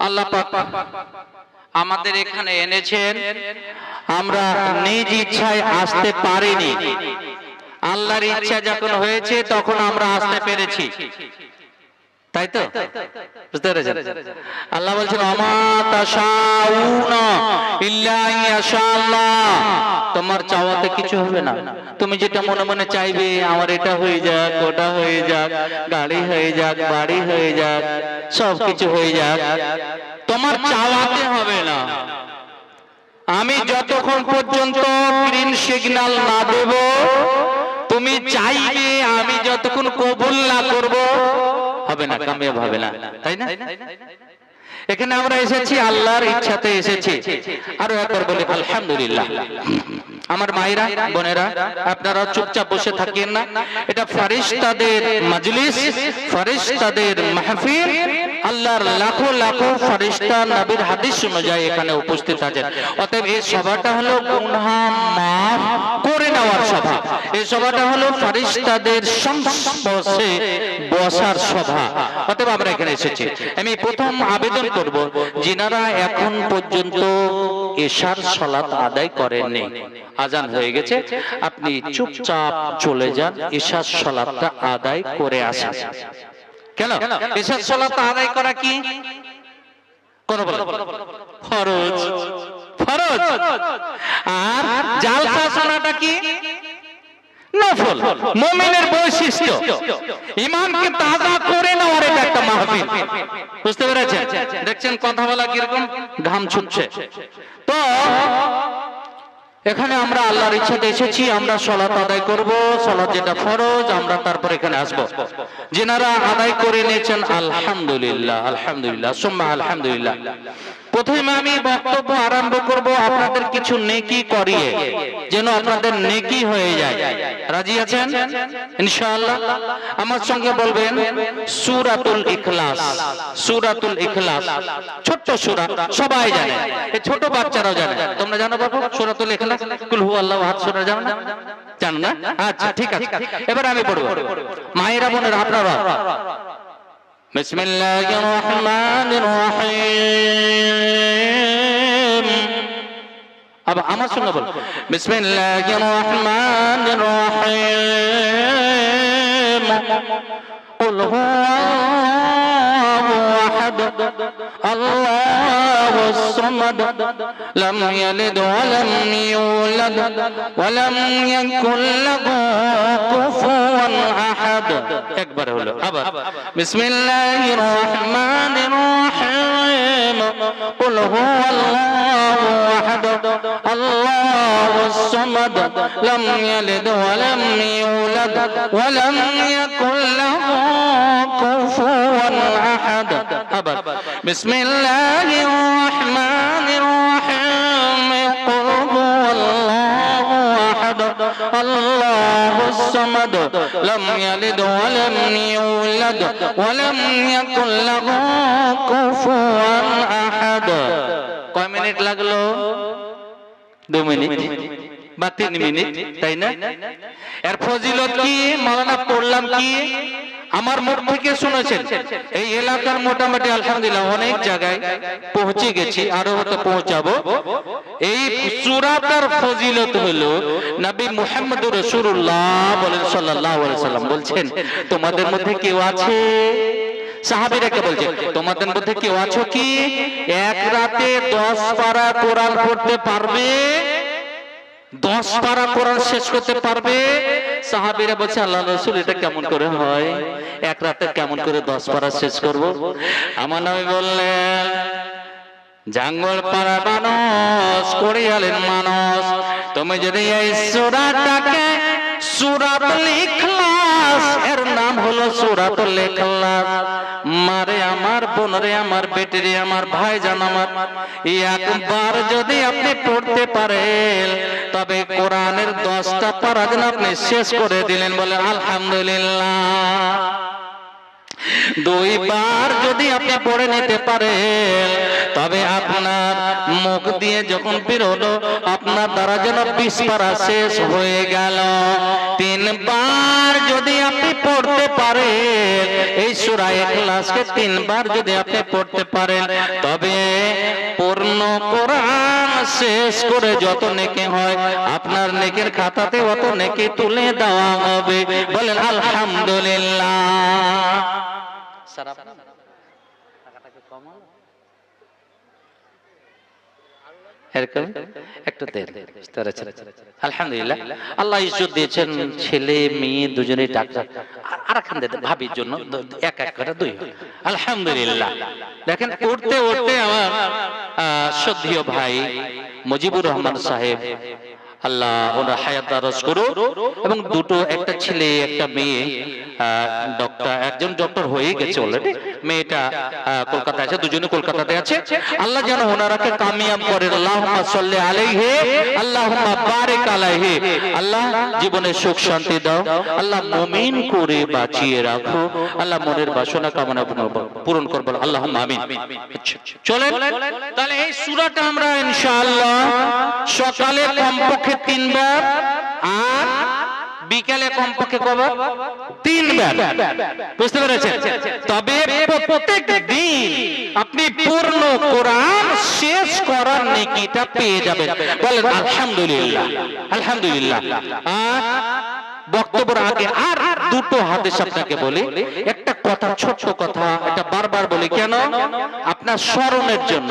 আল্লাহ পাক আমাদের এখানে এনেছেন, আমরা নিজ ইচ্ছায় আসতে পারিনি, আল্লাহর ইচ্ছা যখন হয়েছে তখন আমরা আসতে পেরেছি, তাই তো? বুঝতে পেরেছেন? আল্লাহ বলছেন আমা তাশাউনা ইল্লা ইয়াশাআল্লাহ, তোমার চাওয়াতে কিছু হবে না, তুমি যেটা মনে মনে চাইবে, আমার এটা হয়ে যাক, ওটা হয়ে যাক, গাড়ি হয়ে যাক, বাড়ি হয়ে যাক, সব কিছু হয়ে যাক, তোমার চাওয়াতে হবে না। আমি যতক্ষণ পর্যন্ত গ্রিন সিগন্যাল না দেব, তুমি চাইবে, আমি যতক্ষণ কবুল না করব, হবে না, কামিয়াব হবে না, তাই না? এখানে আমরা এসেছি আল্লাহর ইচ্ছাতে এসেছি। আরো একবার বলি আলহামদুলিল্লাহ। আমার মায়েরা বোনেরা, আপনারা চুপচাপ বসে থাকেন না, এটা ফেরেশতাদের মজলিস, ফেরেশতাদের মাহফিল, আল্লাহর লাখো লাখো ফেরেশতা নবীর হাদিস অনুযায়ী এখানে উপস্থিত আছেন। অতএব এই সভাটা হলো গুনাহ মাফ করে নেওয়ার সভা, এই সভাটা হলো ফেরেশতাদের সংস্পর্শে বসার সভা। অতএব আমরা এখানে এসেছি। আমি প্রথম আবেদন করব, যিনারা এখন পর্যন্ত এশার সালাত আদায় করেননি, আজান হয়ে গেছে, আপনি চুপচাপ চলে যান, এশার সালাতটা আদায় করে আসেন। কেন? এশার সালাত আদায় করা কি কোন বলে ফরজ, ফরজ। আর জালসা শোনাটা কি নফল। মুমিনের বৈশিষ্ট্য ঈমানকে তাজা করে নেওয়ার এটা একটা মাহফিল। বুঝতে পেরেছেন? দেখছেন কথা বলা কিরকম ঘাম ছুটছে। তো এখানে আমরা আল্লাহর ইচ্ছাতে এসেছি, আমরা সালাত আদায় করব, সালাত যেটা ফরজ আমরা তারপর এখানে আসব। যিনারা আদায় করে নিয়েছেন আলহামদুলিল্লাহ, আলহামদুলিল্লাহ, সুম্মা আলহামদুলিল্লাহ। প্রথমে আমি বক্তব্য আরম্ভ করব আপনাদের কিছু নেকি করিয়ে, যেন আপনাদের নেকি হয়ে যায়। রাজি আছেন ইনশাআল্লাহ? আমার সঙ্গে বলবেন সূরাতুল ইখলাস। সূরাতুল ইখলাস ছোট্ট সূরা, সবাই জানে, এই ছোট বাচ্চারাও জানে। তোমরা জানো বাবু সূরাতুল ইখলাস? কুল হুয়াল্লাহু আহাদ সূরা জানো না? জানো না? আচ্ছা ঠিক আছে, এবার আমি পড়ব। মায়েরা বোনেরা আপনারা বিসমিল্লাহির রহমানির রহিম। আবার আমার সঙ্গে বল বিসমিল্লাহির রহমানির রহিম। কুল হুয়াল্লাহু আহাদ আল্লাহুস সামাদ লাম ইয়ালিদ ওয়া লাম ইউলাদ ওয়া লাম ইয়াকুল লাহু কুফুয়ান আহাদ। একবার হলো, আবার বিসমিল্লাহির রহমানির রহিম। কুল হুয়াল্লাহু আহাদ আল্লাহুস সামাদ লাম ইয়ালিদ ওয়া লাম ইউলাদ ওয়া লাম ইয়াকুল লাহু কুফুয়ান আহাদ। আবার বিসমিল্লাহির রহমানির রহিম। কুল হুয়াল্লাহু আহাদ আল্লাহুস সামাদ লাম ইয়ালিদ ওয়া লাম ইউলাদ ওয়া লাম ইয়াকুল লাহু কুফুয়ান আহাদ। কয় মিনিট লাগলো? 2 মিনিট বা 3 মিনিট, তাই না? এর ফজিলত কি মাওলানা পড়লাম কি আমার মুখ থেকে শুনেছেন। এই এলাকার মোটামুটি আলহামদুলিল্লাহ অনেক জায়গায় পৌঁছে গেছি, আরো হয়তো পৌঁছাবো। এই সূরাটার ফজিলত হলো নবী মুহাম্মদুর রাসূলুল্লাহ বলেন সাল্লাল্লাহু আলাইহি ওয়াসাল্লাম বলছেন, তোমাদের মধ্যে কেউ আছে, সাহাবীরাকে বলছে, তোমাদের মধ্যে কেউ আছো কি এক রাতে 10 পারা কোরআন পড়তে পারবে? 10 পারা কোরআন শেষ করতে পারবে? সাহাবীরা বলছে, আল্লাহর রাসূল এটা কেমন করে হয়? এক রাতে কেমন করে 10 পারা শেষ করব? আমার নবী বললেন, জাঙ্গল পাড়া মানুষ, কোরিয়ালের মানুষ, তুমি যদি এই সূরাটাকে সূরাতুল ইখলাস, এর নাম হলো সূরাতুল ইখলাস, মারে আমার বোনরে আমার বেটিরে আমার ভাইজান আমার, একবার যদি আপনি পড়তে পারেন তবে কোরআনের 10টা পারা যেন আপনি শেষ করে দিলেন। বলে আলহামদুলিল্লাহ। 2 বার যদি আপনি পড়ে নিতে পারেন তবে আপনার মুখ দিয়ে যখন বেরোলো আপনার দ্বারা যেন 20 পারা শেষ হয়ে গেল। 3 বার যদি আপনি পড়তে পারেন এই সূরা ইখলাসকে 3 বার যদি আপনি পড়তে পারেন তবে পূর্ণ কোরআন শেষ করে যত নেকি হয় আপনার নেকির খাতাতে অত নেকি তুলে দেওয়া হবে। বলেন আলহামদুলিল্লাহ। আলহামদুলিল্লাহ, আল্লাহ ইজ্জত দিয়েছেন, ছেলে মেয়ে দুজনেই ডাক্তার, আর ভাবির জন্য এক এক করে 2। আলহামদুলিল্লাহ। দেখেন উঠতে উঠতে আমার শ্রদ্ধেয় ভাই মুজিবুর রহমান সাহেব, আল্লাহ ওনার হায়াত দারাজ করুন, এবং দুটো, একটা ছেলে একটা মেয়ে, ডক্টর, একজন ডক্টর হয়ে গেছে অলরেডি, মেয়েটা কলকাতায় আছে, দুজনে কলকাতাতে আছে। আল্লাহ যেন ওনারাকে কামিয়াব করেন। আল্লাহুম্মা সাল্লি আলাইহি আল্লাহুম্মা বারিক আলাইহি। আল্লাহ জীবনে সুখ শান্তি দাও, আল্লাহ মুমিন করে বাঁচিয়ে রাখো, আল্লাহ মনের বাসনা কামনা পূরণ করো, আল্লাহুম্মা আমিন। চলেন তাহলে এই সূরাটা আমরা ইনশাআল্লাহ সকালে কমপক্ষে 3 বার আর বিকেলে কমপক্ষে কবার 3 বার। বুঝতে পেরেছেন? তবে প্রত্যেক দিন আপনি পূর্ণ কোরআন শেষ করার নেকিটা পেয়ে যাবেন। বলেন আলহামদুলিল্লাহ। আলহামদুলিল্লাহ। বক্তব্যের আগে আর দুটো হাদিস আপনাকে বলি, একটা কথা কথা ছোট্ট কথা, এটা বারবার বলি কেন? আপনার স্মরণের জন্য।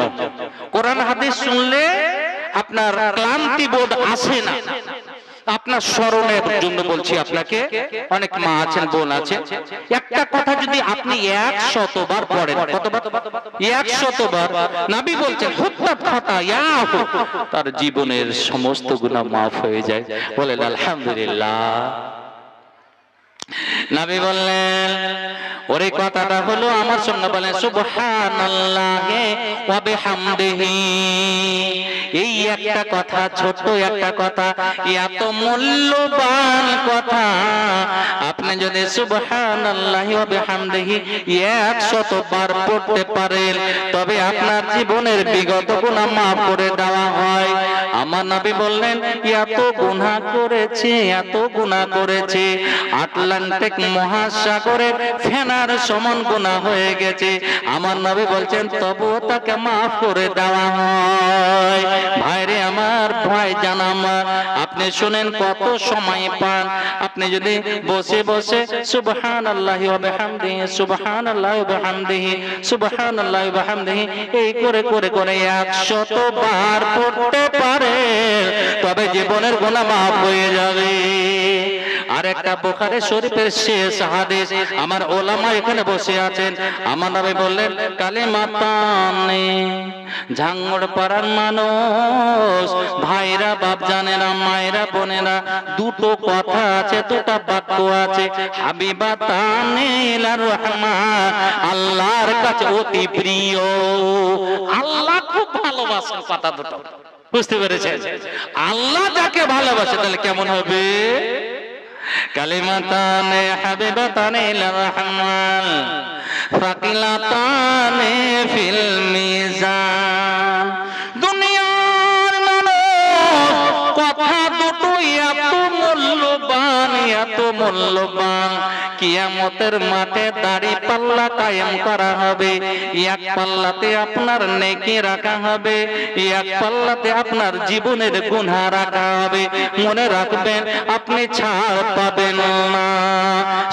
কোরআন হাদিস শুনলে আপনার ক্লান্তি বোধ আসে না, আপনার স্মরণের জন্য বলছি আপনাকে। অনেক মা আছেন, বোন আছেন, একটা কথা যদি আপনি 100 বার পড়েন, কতবার? 100 বার। নবী বলছেন হুত্তাত খাতায়াহু, তার জীবনের সমস্ত গুনাহ মাফ হয়ে যায়। বলেন আলহামদুলিল্লাহ। নবী বললেন, ওরে কথাটা হলো আমার সঙ্গে বলেন সুবহানাল্লাহি ওয়া বিহামদিহি। এই একটা কথা, ছোট্ট একটা কথা, এত মূল্যবান কথা, আপনি যদি সুবহানাল্লাহি ওয়া বিহামদিহি 100 বার পড়তে পারেন, তবে আপনার জীবনের বিগত গুনাহ মাফ করে দেওয়া হয়। আমার নবী বললেন, এত গুনাহ করেছে, এত গুনাহ করেছে, আটলান্টিক মহাসাগরের ফেনার সমান গুনাহ হয়ে গেছে। আমার নবী বলছেন তবুও তাকে মাফ করে দেওয়া হয়। ভাইরে আমার, ভাই জানামার, আপনি শুনেন কত সময় পান। আপনি যদি বসে বসে সুবহানাল্লাহি ওয়া বিহামদিহি, সুবহানাল্লাহি ওয়া বিহামদিহি, সুবহানাল্লাহি ওয়া বিহামদিহি এই করে করে করে 100 বার পড়তে পারে, তবে জীবনের গুনাহ মাফ হয়ে যাবে। আর একটা বুখারী শরীফের শেষ হাদিস, আমার ওলামা এখানে বসে আছেন, আমার নবী বললেন কালিমাতানে, ঝাঙ্গড় পাড়ার মানুষ, ভাইরা, বাপ জানেরা, মায়েরা, বোনেরা, দুটো কথা আছে, দুটো বাক্য আছে, হাবিবাতানে ইলার রহমান, আল্লাহর কাছে অতি প্রিয়, আল্লাহ খুব ভালোবাসেন কথা দুটো। বুঝতে পেরেছেন? আল্লাহ যাকে ভালোবাসে তাহলে কেমন হবে? কালিমাতানে হাবিবাতানে ইলার রহমান, ফাকিলাতানে ফিল মিজান। দুনিয়ার মানুষ, কথা দুটো এত মূল্যবান, এত মূল্যবান, কিয়ামতের মাঠে দাড়ি পাল্লা কায়েম করা হবে। এক পাল্লাতে আপনার নেকি রাখা হবে, এক পাল্লাতে আপনার জীবনের গুনাহ রাখা হবে। মনে রাখবেন, আপনি ছাড় পাবেন না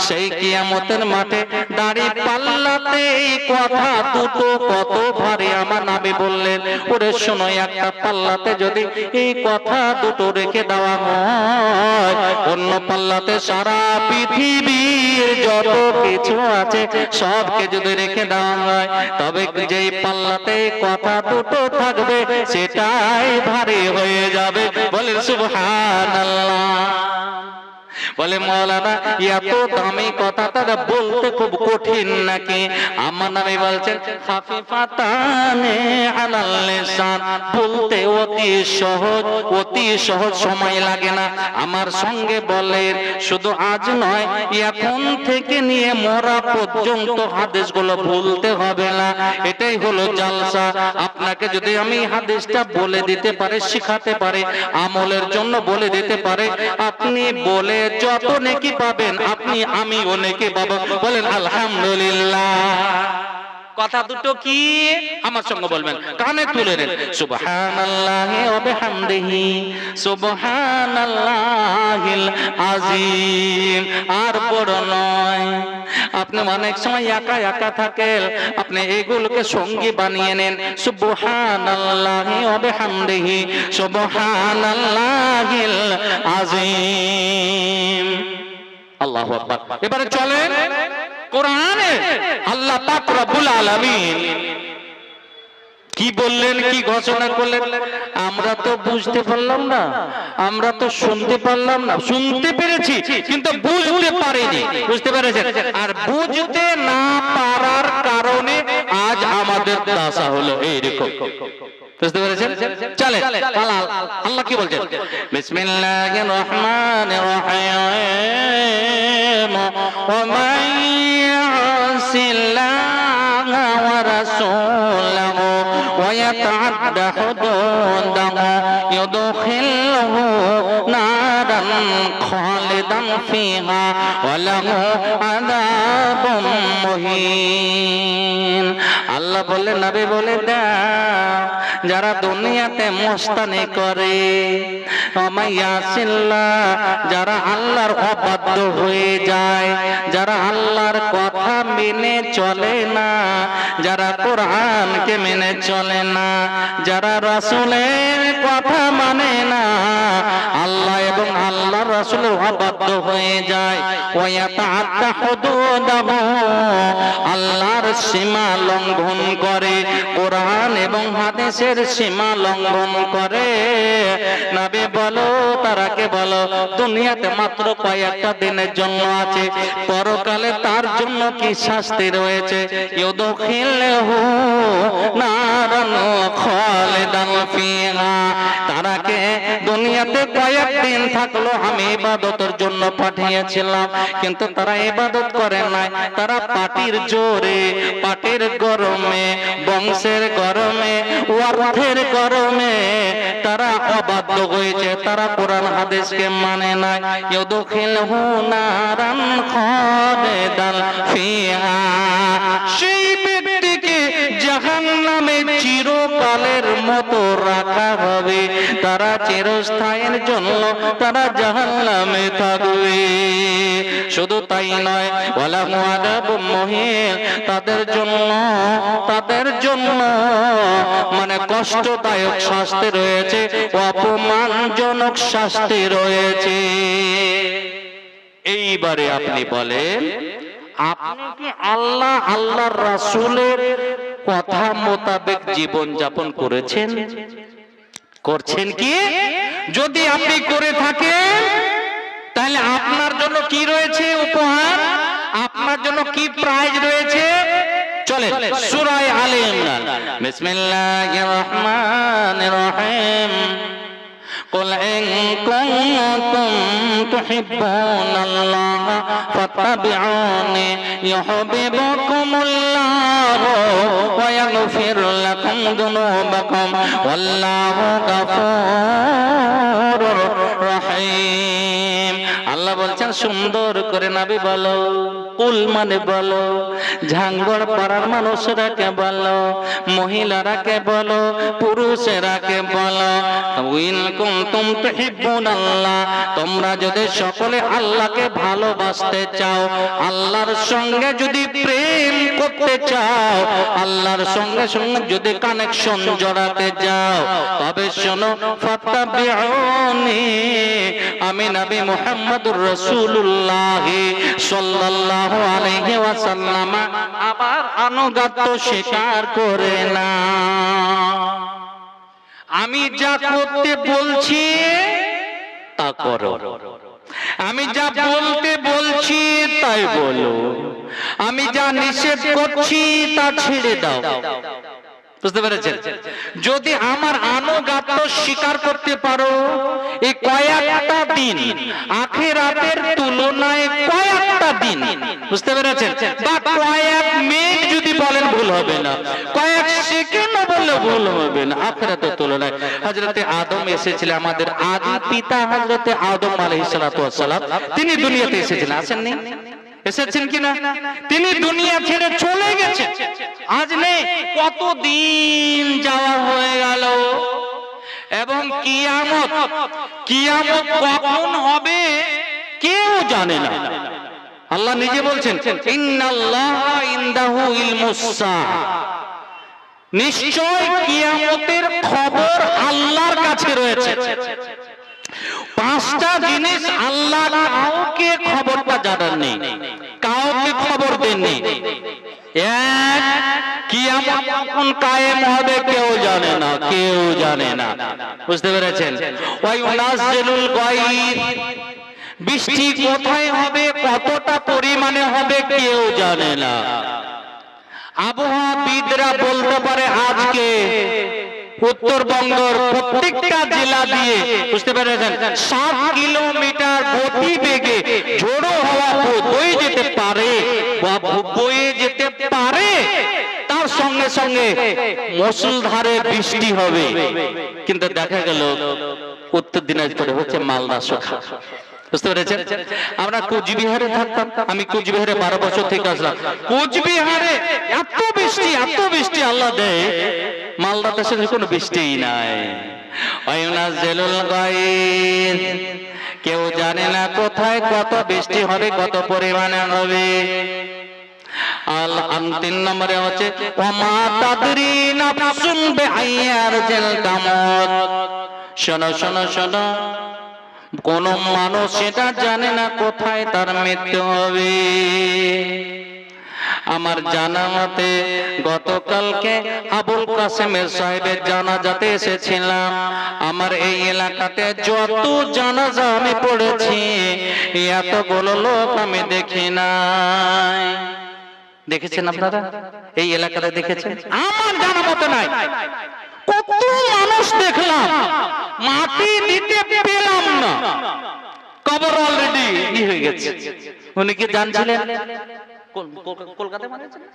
সেই কিয়ামতের মাঠে। দাড়ি পাল্লাতে এই কথা দুটো কত ভারী, আমার নবী বললেন, ওরে শোনো, একটা পাল্লাতে যদি এই কথা দুটো রেখে দেওয়া হয়, অন্য পাল্লাতে সারা পৃথিবীর যত কিছু আছে সবকে যদি রেখে দেওয়া হয়, তবে যেই পাল্লাতে কথা দুটো থাকবে সেটাই ভারী হয়ে যাবে। বলেন সুবহানাল্লাহ। বলে মাওলানা, এত দামি কথা তারা বলতে খুব কঠিন নাকি? আমার নবী বলছেন খাফিফাতানে আলাল লিসান, বলতে অতি সহজ, অতি সহজ, সময় লাগে না। আমার সঙ্গে বলেন, শুধু আজ নয়, এখন থেকে নিয়ে মরা পর্যন্ত হাদিসগুলো ভুলতে হবে না। এটাই হলো জালসা। আপনাকে যদি আমি হাদিসটা বলে দিতে পারি, শিখাতে পারি, আমলের জন্য বলে দিতে পারে, আপনি বলে যত নেকি পাবেন, আপনি আমিও নেকি পাবো। বলেন আলহামদুলিল্লাহ। কথা দুটো কি আমার সঙ্গে বলবেন, কানে তুলে নেন। সুবহানাল্লাহি ওয়া বিহামদিহি, সুবহানাল্লাহিল আযীম। আর বড় নয়। আপনি অনেক সময় একা একা থাকেন, আপনি এগুলোকে সঙ্গী বানিয়ে নেন। সুবহানাল্লাহি ওয়া বিহামদিহি, সুবহানাল্লাহিল আযীম। আল্লাহু আকবার। এবারে চলেন কোরআনে আল্লাহ পাক রব্বুল আলামিন কি বললেন, কি ঘোষণা করলেন, আমরা তো বুঝতে পারলাম না, আমরা তো শুনতে পারলাম না। শুনতে পেরেছি কিন্তু বুঝতে পারিনি। বুঝতে পেরেছেন? আর বুঝতে না পারার কারণে আজ আমাদের দশা হলো এইরকম। বুঝতে পেরেছেন? চলে আল্লাহ কি বলছেন, বিসমিল্লাহির রহমানির রহিম, ওয়া মান ইয়াসিল্লাহা ওয়া রাসূলাহু ওয়া ইয়াতাআদ্দা হুদুদাহু ইউদখিলহু নারান খালিদান ফিহা ওয়া লাহু আযাবুম মুহিন। আল্লাহ বলে, নবী বলে দাও, যারা দুনিয়াতে মস্তানি করে, যারা আল্লাহর অবাধ্য হয়ে যায়, যারা আল্লাহর কথা মেনে চলে না, যারা কোরআনকে মেনে চলে না, যারা রাসূলের কথা মানে না, আল্লাহ এবং আল্লাহর রাসূলের অবাধ্য হয়ে যায়, ওয়ায়াতাআদ্দা হুদুদাহু, আল্লাহর সীমা লঙ্ঘন করে, কোরআন এবং হাদিসের সীমা লঙ্ঘন করে। নবী বলো, তারাকে বলো, দুনিয়াতে মাত্র কয়েকটা দিনের জন্য আছে, পরকালে তার জন্য কি শাস্তি রয়েছে? ইউদখিলহু নারান খালিদান ফিহা, তারাকে দুনিয়াতে কয়েকদিন থাকলো, আমি ইবাদতের জন্য পাঠিয়েছিলাম, কিন্তু তারা ইবাদত করে নাই, তারা পাটির জোরে, পাটির গরমে, বংশের গরমে, অর্থের গরমে তারা অবাধ্য হয়েছে, তারা কোরআন হাদিসকে মানে নাই। ইউদখিলহু নারান খালিদান ফিহা, সেই ব্যক্তিকে জাহান্নামে চিরকালের মতো রাখা হবে, তারা চিরস্থায়ীর জন্য তারা জাহান্নামে থাকবে। শুধু তাই নয়, ওয়ালাহু আযাবুম মুহিন, তাদের জন্য মানে কষ্টদায়ক শাস্তি রয়েছে, অপমানজনক শাস্তি রয়েছে। এইবারে আপনি বলেন, আপনি কি আল্লাহর রাসূলের কথা মোতাবেক জীবন যাপন করেছেন? করছেন কি? যদি আপনি করে থাকেন, তাহলে আপনার জন্য কি রয়েছে উপহার, আপনার জন্য কি প্রাইজ রয়েছে? চলেন সূরা আলে ইমরান, বিসমিল্লাহির রহমানির রহিম। قل إن كنتم تحبون الله فاتبعوني يحببكم الله ويغفر لكم ذنوبكم والله غفور رحيم। আল্লাহ বলছেন সুন্দর করে নবী বলো, কুল মানে বলো, ঝাঙ্গড় পাড়ার মানুষরাকে বলো, মহিলারাকে বলো, পুরুষেরাকে বলো, ইন কুনতুম তুহিব্বুনাল্লাহ, তোমরা যদি সকলে আল্লাহকে ভালোবাসতে চাও, আল্লাহর সঙ্গে যদি প্রেম করতে চাও, আল্লাহর সঙ্গে সঙ্গে যদি কানেকশন জড়াতে যাও, তবে শোনো, ফাত্তাবিউনি, আমি নবী মুহাম্মদুর রাসূলুল্লাহ সাল্লাল্লাহু আলাইহি ওয়াসাল্লাম আবার আনুগত্য স্বীকার করে না। আমি যা করতে বলছি তা করো, আমি যা বলতে বলছি তাই বলো, আমি যা নিষেধ করছি তা ছেড়ে দাও। বুঝতে পেরেছেন? যদি আমার আনুগত্য স্বীকার করতে পারো, এই কয়েকটা দিন আখিরাতের তুলনায় কয়েকটা দিন, বুঝতে পেরেছেন, বা কয়েক মিনিট যদি বলেন ভুল হবে না, কয়েক সেকেন্ড বললে ভুল হবে না, আখিরাতের তুলনায়। হযরতে আদম এসেছিলেন, আমাদের আদি পিতা হযরতে আদম আলাইহিস সালাতু ওয়াস সালাম, তিনি দুনিয়াতে এসেছিলেন, আসেননি? এসেছেন কিনা? তিনি দুনিয়া ছেড়ে চলে গেছেন, আজ নেই, কতদিন যাওয়া হয়ে গেল। এবং কিয়ামত কখন হবে কেউ জানে না। আল্লাহ নিজে বলছেন, ইন্নাল্লাহা ইনদাহু ইলমুস সাআহ, নিশ্চয় কিয়ামতের খবর আল্লাহর কাছে রয়েছে। পাঁচটা জিনিস আল্লাহ কাউকে খবরটা জানান নেই, কাউকে খবর দেননি। এক, কিয়ামত কখন কায়েম হবে কেউ জানে না, কেউ জানে না। বুঝতে পেরেছেন? ওয়াইউনাজ্জিলুল গায়ব, বৃষ্টি কোথায় হবে, কতটা পরিমাণে হবে কেউ জানে না। আবহাওয়াবিদরা বলতে পারে আজকে উত্তরবঙ্গের প্রত্যেকটা জেলা দিয়ে, বুঝতে পেরেছেন, 7 কিলোমিটার গতিবেগে ঝোড়ো হাওয়া বয়ে যেতে পারে, বয়ে যেতে পারে, তার সঙ্গে সঙ্গে মুষলধারে বৃষ্টি হবে। কিন্তু দেখা গেল উত্তর দিনাজপুরে হচ্ছে মালদা শাখা। বুঝতে পেরেছেন? আমরা কোচবিহারে থাকতাম, আমি কোচবিহারে 12 বছর থেকে আসলাম। কোচবিহারে এত বেশি বৃষ্টি, এত বৃষ্টি আল্লাহ দেয়, মালদাতে সে কোনো বৃষ্টিই নাই। কেউ জানে না কোথায় কত বৃষ্টি হবে, কত পরিমাণে হবে। তিন নম্বরে হচ্ছে ওমা তাদরি নাফসুন বিআইয়ার জিল তামুত। শোনো শোনো শোনো, কোন মানুষ সেটা জানে না কোথায় তার মৃত্যু হবে। আমার জানা মতে গতকালকে আবুল কাসেমের সাহেবের জানাজাতে এসেছিলাম। আমার এই এলাকাতে যত জানাজা আমি পড়েছি, এতগুলো লোক আমি দেখি নাই। দেখেছেন আপনারা? এই এলাকাতে দেখেছেন? আমার জানা মতে নাই। কত মানুষ দেখলাম, মাটি দিতে পেলাম না, কবর অলরেডি হয়ে গেছে। উনি কি জানছিলেন কলকাতায় মারা যায়?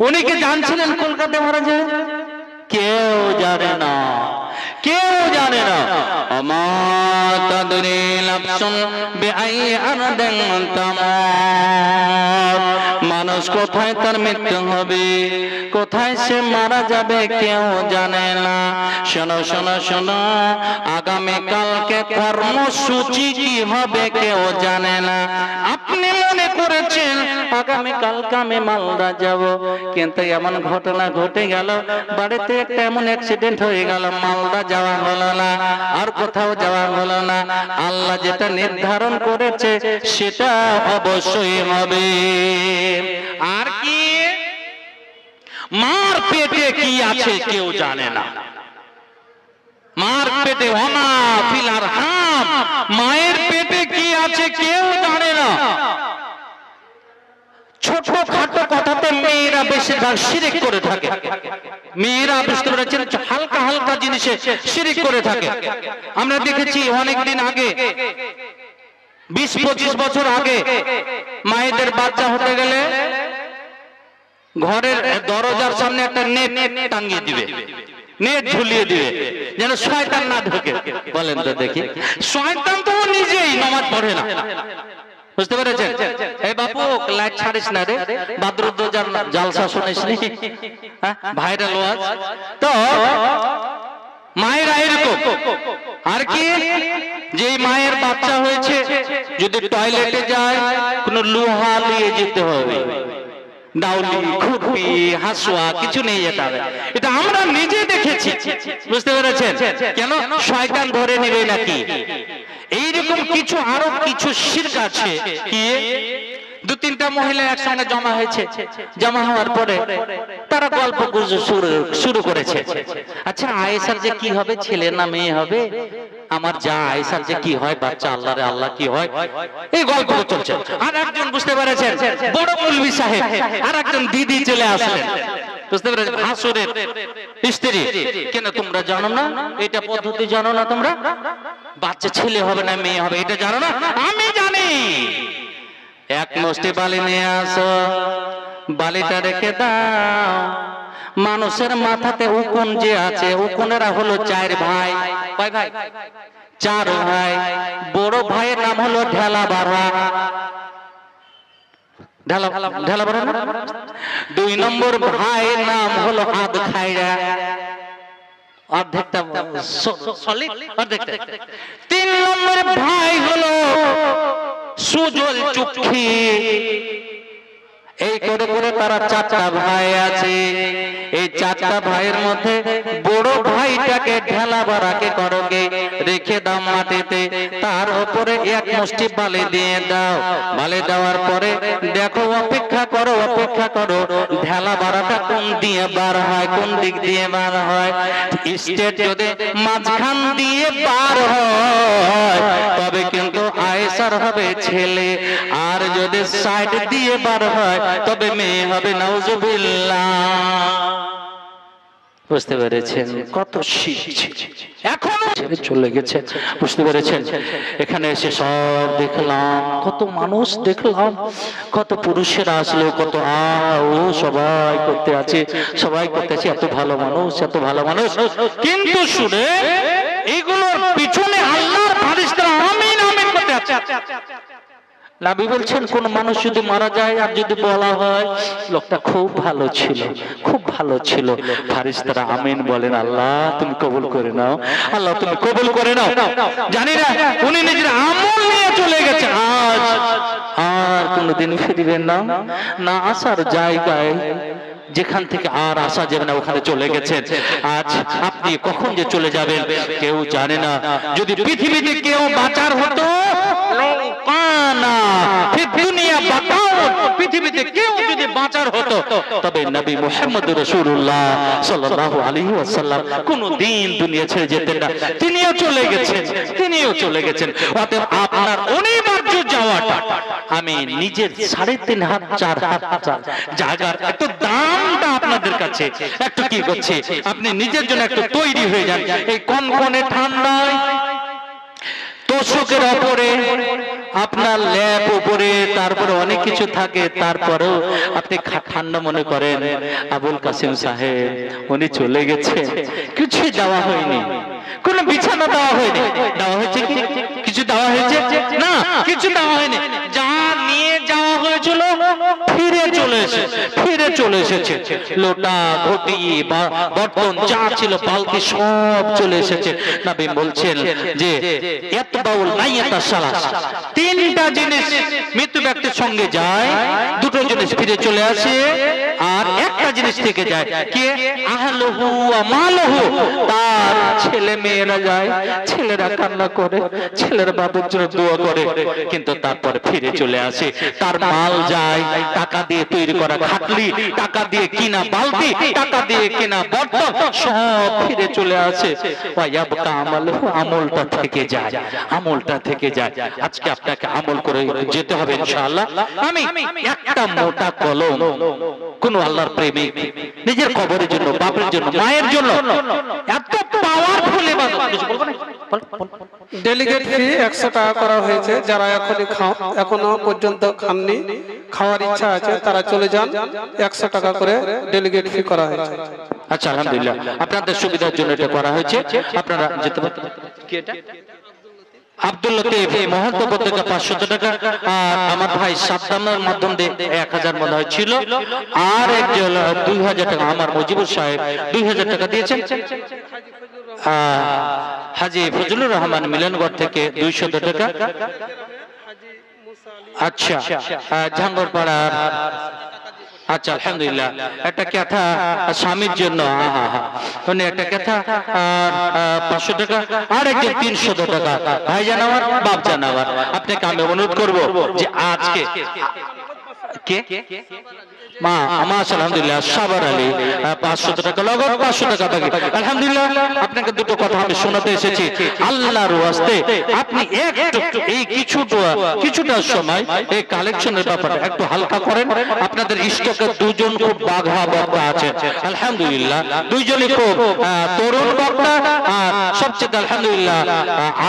উনি কি জানছিলেন কলকাতায় মারা যায়? কেউ জানে না, কেউ জানে না। আমার তাদরি নাফসুন বিআই আরদিন তামুত। মানুষ কোথায় তার মৃত্যু হবে, কোথায় সে মারা যাবে কেউ জানে না। শোনো শোনো শোনো, আগামী কালকে কর্মসূচি কি হবে কেউ জানে না। আপনি মনে করেছেন আগামী কালকে আমি মালদা যাব, কিন্তু এমন ঘটনা ঘটে গেল, বাড়িতে একটা এমন অ্যাক্সিডেন্ট হয়ে গেল, মালদা যাওয়া হলো না, আর কোথাও যাওয়া হলো না। আল্লাহ যেটা নির্ধারণ করেছে সেটা অবশ্যই হবে। আর কি মার পেটে কি আছে কেউ জানে না। মার পেটে ওমা ফিল আরহাম, মায়ের পেটে কি আছে কেউ জানে না। ছোট খাটো কথাতে মেয়েরা বেশিরভাগ শিরিক করে থাকে। মেয়েরা বুঝতে পেরেছেন, হালকা হালকা জিনিসে শিরিক করে থাকে। আমরা দেখেছি অনেকদিন আগে, 20-25 বছর আগে, মায়েদের বাচ্চা হতে গেলে ঘরের দরজার সামনে একটা নেট টাঙিয়ে দিবে, নেট ঝুলিয়ে দিবে যেন শয়তান না ঢোকে। বলেন তো দেখি, শয়তান তো নিজেই নামাজ পড়ে না। বুঝতে পেরেছেন? এই বাপু লাইট ছাড়িস না রে, বাদরুদ্দোজার জালসা শুনিসনি? ভাইরাল ওয়াজ তো। মায়েরা এরকম। আর কি, যে মায়ের বাচ্চা হয়েছে যদি টয়লেটে যায়, কোন লোহা নিয়ে যেতে হবে, দাউলি খুরপি হাসুয়া কিছু নেই যেতে হবে। এটা আমরা নিজে দেখেছি। বুঝতে পেরেছেন? কেন? শয়তান ধরে নেবে নাকি। এইরকম কিছু আরো কিছু শিরক আছে। কি, 2-3টা মহিলা একসঙ্গে জমা হয়েছে, জমা হওয়ার পরে তারা গল্প শুরু করেছে। আচ্ছা আয়েশার যে কি হবে, ছেলে না মেয়ে হবে? আমার যা আয়েশার যে কি হয়, বাচ্চা আল্লাহ রে আল্লাহ কি হয়, এই গল্প চলছে। আর একজন বুঝতে পেরেছেন, বড় মৌলভী সাহেব, আর একজন দিদি চলে আসলেন। বুঝতে পেরেছেন? ভাসুরের স্ত্রী। কেন তোমরা জানো না এটা পদ্ধতি? জানো না তোমরা? বাচ্চা ছেলে হবে না মেয়ে হবে এটা জানো না? আমি জানি। এক মুষ্টি বালি নিয়ে আসো, বালিটা রেখে দাও, মানুষের মাথাতে উকুন যে আছে, উকুনেরা হলো 4 ভাই। কয় ভাই? 4 ভাই। বড় ভাইয়ের নাম হলো ঢেলা বাড়া। ঢেলা বাড়া। 2 নম্বর ভাইয়ের নাম হলো আদ খাইরা, অর্ধেকটা সলিড, অর্ধেকটা। 3 নম্বর ভাই হলো সুজল চুক্ষি। এই করে করে তারা 4টা ভাই আছে। এই 4টা ভাইয়ের মধ্যে বড় ভাইটাকে ঢেলা বাড়াকে করগে রেখে দাও মাটিতে, তার উপরে এক মুষ্টি বালি দিয়ে দাও। বালি দেওয়ার পরে দেখো, অপেক্ষা করো অপেক্ষা করো, ঢেলা বাড়াটা কোন দিয়ে বার হয়, কোন দিক দিয়ে বার হয়। স্টেট যদি মাঝখান দিয়ে বার হয় তবে কিন্তু আয়েশার হবে ছেলে, আর যদি সাইড দিয়ে বার হয় তবে মেয়ে হবে। নাউজুবিল্লাহ। বুঝতে পেরেছেন? কত এখনো চলে গেছে। বুঝতে পেরেছেন? এখানে এসে সব দেখলাম, কত মানুষ দেখলাম, কত পুরুষেরা আসলো, কত ও সবাই করতে আছে, সবাই করতে আছে। এত ভালো মানুষ, এত ভালো মানুষ। কিন্তু শুনে এইগুলোর পিছনে আল্লাহর ফেরেশতারা আমিন আমিন করতে আছে। নবী বলছেন কোন মানুষ যদি মারা যায় আর যদি বলা হয় লোকটা খুব ভালো ছিল, খুব ভালো ছিল, ফেরেশতারা আমিন বলেন, আল্লাহ তুমি কবুল করে নাও, আল্লাহ তুমি কবুল করে নাও। জানি না উনি নিজের আমল নিয়ে চলে গেছে, আজ আর কোনদিন ফিরবেন না, না আসার জায়গায় যেখান থেকে আর আসা যাবে না ওখানে চলে গেছেন। আজ আপনি কখন যে চলে যাবেন কেউ জানে না। যদি পৃথিবীতে কেউ বাঁচার হতো, পৃথিবীতে কেউ যদি বাঁচার হতো তবে নবী মুহাম্মদ রাসূলুল্লাহ সাল্লাল্লাহু আলাইহি ওয়াসাল্লাম কোনদিন দুনিয়া ছেড়ে যেতেন না। তিনিও চলে গেছেন, তিনিও চলে গেছেন। অতএব আপনার অনিবার্য যাওয়াটা আমি নিজের 3.5 হাত 4 হাত জায়গার একটু দামটা আপনাদের কাছে একটু কি করছে, আপনি নিজের জন্য একটু তৈরি হয়ে যান। এই কনকনে ঠান্ডায় তোষকের উপরে আপনার ল্যাপ উপরে, তারপরে অনেক কিছু থাকে, তারপরেও আপনি ঠান্ডা মনে করেন। আবুল কাসিম সাহেব উনি চলে গেছে, কিছু দেওয়া হয়নি, কোন বিছানা দেওয়া হয়নি। দেওয়া হয়েছে কি? কিছু দেওয়া হয়েছে না, কিছু দেওয়া হয়নি। যা নিয়ে যাওয়া হয়েছিল ফিরে চলে এসেছে, ফিরে চলে এসেছে। লোটা ঘটি বা বর্তন যা ছিল বালতি সব চলে এসেছে। নবী বলছেন যে ইয়াতবাউল মাইয়াতা সালাস, তিনটা জিনিস মৃত্যু ব্যক্তির সঙ্গে যায়, দুটো জিনিস ফিরে চলে আসে আর একটা জিনিস থেকে যায়। কে? আহলুহু ওয়া মালুহু, তার ছেলে মেয়েরা যায়, ছেলেরা কান্না করে, ছেলের বাবার জন্য দোয়া করে, কিন্তু তারপরে ফিরে চলে আসে। তার মাল যায়, টাকা দিয়ে তৈরি করা খাটলি, টাকা দিয়ে কিনা বালতি, টাকা দিয়ে কিনা বর্তন সব ফিরে চলে আসে। ওয়া ইয়াবকা আমালুহু, আমলটা থেকে যায়, আমলটা থেকে যায়। আজকে আপনাকে আমল করে যেতে হবে ইনশাআল্লাহ। আমি একটা মোটা কলম কোন আল্লাহর প্রেমিক নিজের কবরের জন্য, বাপের জন্য, মায়ের জন্য এত পাওয়ারফুল ইবাদত, কিছু বলবো না? ডেলিগেট ফি 100 টাকা করা হয়েছে। যারা এখনো পর্যন্ত খাননি, খাওয়ার ইচ্ছা আছে তারা চলে যান। 100 টাকা করে ডেলিগেট ফি করা হয়েছে। আচ্ছা, আলহামদুলিল্লাহ, আপনাদের সুবিধার জন্য এটা করা হয়েছে, আপনারা যেতে পারেন। কি এটা? আব্দুল লতিফ মহন্ত পত্রিকা 500 টাকা, আর আমার ভাই সাদ্দামের মাধ্যম দিয়ে 1000 মনে হয় ছিল, আর একজন 2000 টাকা, আমার মুজিবুর সাহেব 2000 টাকা দিয়েছেন। হাজী ফজলুর রহমান মিলনগড় থেকে 200 টাকা। আচ্ছা, ঝাঙ্গরপাড়া। আচ্ছা, আলহামদুলিল্লাহ, একটা কথা স্বামীর জন্য, একটা কথা 500 টাকা, আর একজন 300 টাকা। ভাইজান আমার, বাপ জান আমার, আপনাকে আমি অনুরোধ করবো যে আজকে কে মা আমার আলহামদুলিল্লাহ সাবার আলী 500 টাকা নগদ, 500 টাকা বাকি। আলহামদুলিল্লাহ, আপনাকে দুটো কথা আমি শোনাতে এসেছি। আল্লাহর ওয়াস্তে আপনি একটু এই কিছুটা সময় এই কালেকশনের ব্যাপারে একটু হালকা করেন। আপনাদের স্টকে দুজন খুব বাঘা বক্তা আছে, আলহামদুলিল্লাহ, দুইজনই খুব তরুণ বক্তা, আর সবচেয়ে আলহামদুলিল্লাহ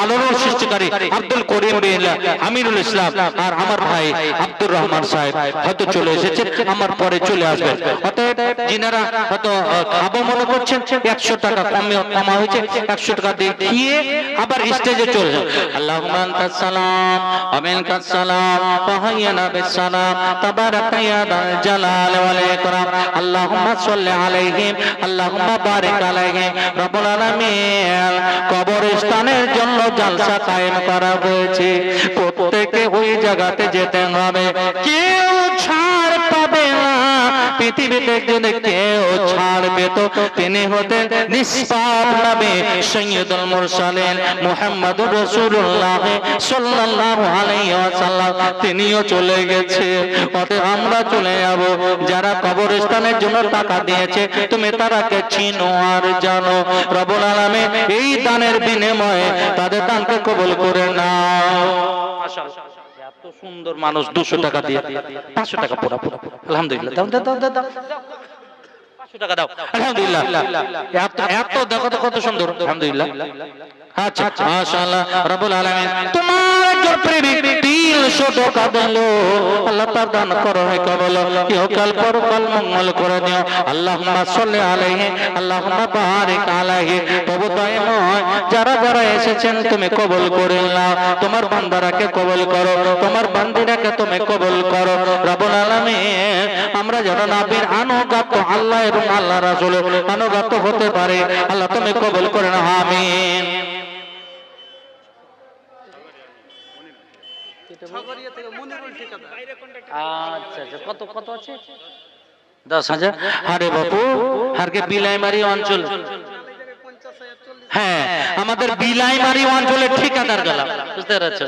আলোড়ন সৃষ্টিকারী আব্দুল করিম বিন আমিনুল ইসলাম আর আমার ভাই আব্দুর রহমান সাহেব হয়তো চলে এসেছে, আমার পরে চলে আসবেন। অতএব যিনারা হয়তো খাবো মনে করছেন, 100 টাকা কমা হয়েছে, 100 টাকা দিয়ে আবার স্টেজে চলে যান। আল্লাহুম্মা আনতাস সালাম ওয়া মিনকাস সালাম ওয়া হাইয়্যিনা বিস সালাম তাবারাকা ইয়া দাল জালাল ওয়াল ইকরাম আল্লাহুম্মা সাল্লি আলাইহিম আল্লাহুম্মা বারিক আলাইহিম। রব্বুল আলামিন কবরস্থানের জন্য জালসা কায়েম করা হয়েছে, প্রত্যেকে ওই জায়গাতে যেতে হবে, কেউ ছাড় পাবে না। পৃথিবীতে যদি কেউ ছাড় পেত তিনি হতেন নিষ্পাপ নবী সাইয়্যিদুল মুরসালিন মুহাম্মদুর রাসূলুল্লাহ সাল্লাল্লাহু আলাইহি ওয়াসাল্লাম, তিনিও চলে গেছে। অতএব আমরা চলে যাব। যারা কবরস্থানের জন্য টাকা দিয়েছে তুমি তারাকে চিনো আর জানো। রব্বুল আলামিন এই দানের বিনিময়ে তাদের দানকে কবুল করে নাও। মাশাআল্লাহ, এত সুন্দর মানুষ 200 টাকা দিয়ে 500 টাকা পুরো, আলহামদুলিল্লাহ। দাও দাও দাও দাও, 500 টাকা দাও। আলহামদুলিল্লাহ, এত দেখো তো কত সুন্দর, আলহামদুলিল্লাহ। আচ্ছা, মাশাআল্লাহ রাব্বুল আলামিন তোমার একজন প্রেমিক 300 টাকা দিল। আল্লাহ পাক দান করো হে কবল, ইহকাল পরকাল মঙ্গল করে দিও। আল্লাহুম্মা সাল্লি আলাইহি, আল্লাহুম্মা বারিক আলাইহি। প্রভু দয়াময়, যারা যারা এসেছেন তুমি কবুল করে নাও, তোমার বান্দারাকে কবুল করো, তোমার বান্দিরাকে তুমি কবুল করো রাব্বুল আলামিন। আমরা যেন নবীর আনুগত, আল্লাহ এবং আল্লাহ রাসূলের আনুগত হতে পারে, আল্লাহ তুমি কবুল করে নাও, আমিন। আচ্ছা আচ্ছা, কত কত আছে? 10,000। আরে বাপু, হারকে বিলাইমারি অঞ্চল, হ্যাঁ আমাদের বিলাইমারি অঞ্চলের ঠিকাদার গেলাম, বুঝতে পারছো?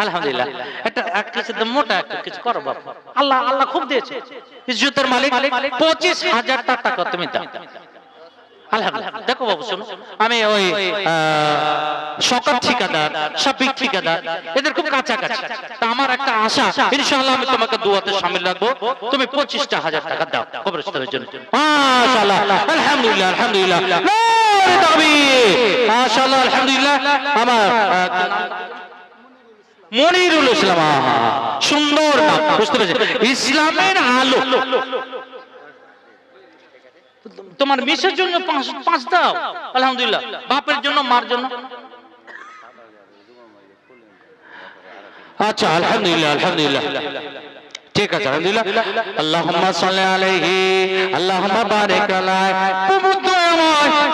আলহামদুলিল্লাহ, এটা এক কিছু মোটা একটু কিছু করো বাপু, আল্লাহ আল্লাহ খুব দিয়েছে। ইজ্জতের মালিক 25,000 টাকা তুমি দাও। আলহামদুলিল্লাহ। দেখো বাবু শোনো, আমি ওই সকাল ঠিকাদার, সাবিক ঠিকাদার, এদের খুব কাছাকাছি। তা আমার একটা আশা, ইনশাআল্লাহ আমি তোমাকে দুয়াতে শামিল রাখবো। তুমি 25,000 টাকা দাও কবরস্থানের জন্য। মাশাআল্লাহ, আলহামদুলিল্লাহ, আলহামদুলিল্লাহ, নারে তাকবীর, মাশাআল্লাহ, আলহামদুলিল্লাহ। আমার মনিরুল ইসলাম, সুন্দর নাম, বুঝতে পেরেছেন? ইসলামের আলো। তোমার মিশের জন্য 5 দাও, আলহামদুলিল্লাহ। বাপের জন্য, মার জন্য, আচ্ছা আলহামদুলিল্লাহ, আলহামদুলিল্লাহ, ঠিক আছে, আলহামদুলিল্লাহ। আল্লাহুম্মা সাল্লি আলাইহি, আল্লাহুম্মা বারিক আলাইহি।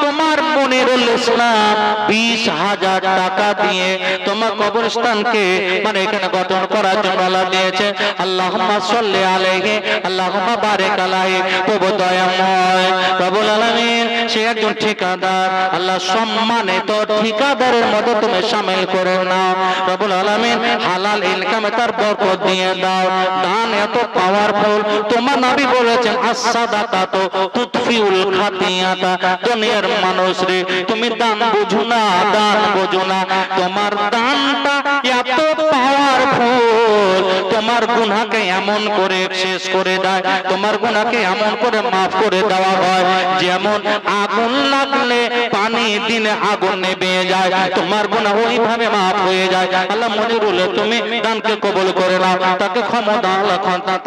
তোমার মনিরুল ইসলাম 20,000 টাকা দিয়ে তোমার কবরস্থানকে মানে এখানে গঠন করার জন্য আল্লাহ দিয়েছে। আল্লাহুম্মা সাল্লি আলাইহি, আল্লাহুম্মা বারিক আলাইহি। প্রভু দয়াময় রব্বুল আলামিন, সে একজন ঠিকাদার, আল্লাহ সম্মানিত ঠিকাদারের মধ্যে তুমি শামিল করে নাও রব্বুল আলামিন। হালাল ইনকামে তার বরকত দিয়ে দাও। দান এত পাওয়ারফুল, তোমার নবী বলেছেন as-সাদাকাতু তুতফিউল খাতিয়াতা। দুনিয়ার মানুষ রে, তুমি দান বুঝো না, দান বুঝো না, তোমার দানটা এত পাওয়ারফুল, তোমার গুনাহকে এমন করে শেষ করে দেয়, তোমার গুনাহকে এমন করে মাফ করে দেওয়া হয়, যেমন আগুন লাগলে পানি দিলে আগুন নেভে যায়, তোমার গুনাহ ওইভাবে মাফ হয়ে যায়। আল্লাহ মনিরুল, তুমি দানকে কবুল করে নাও, তাকে ক্ষমতা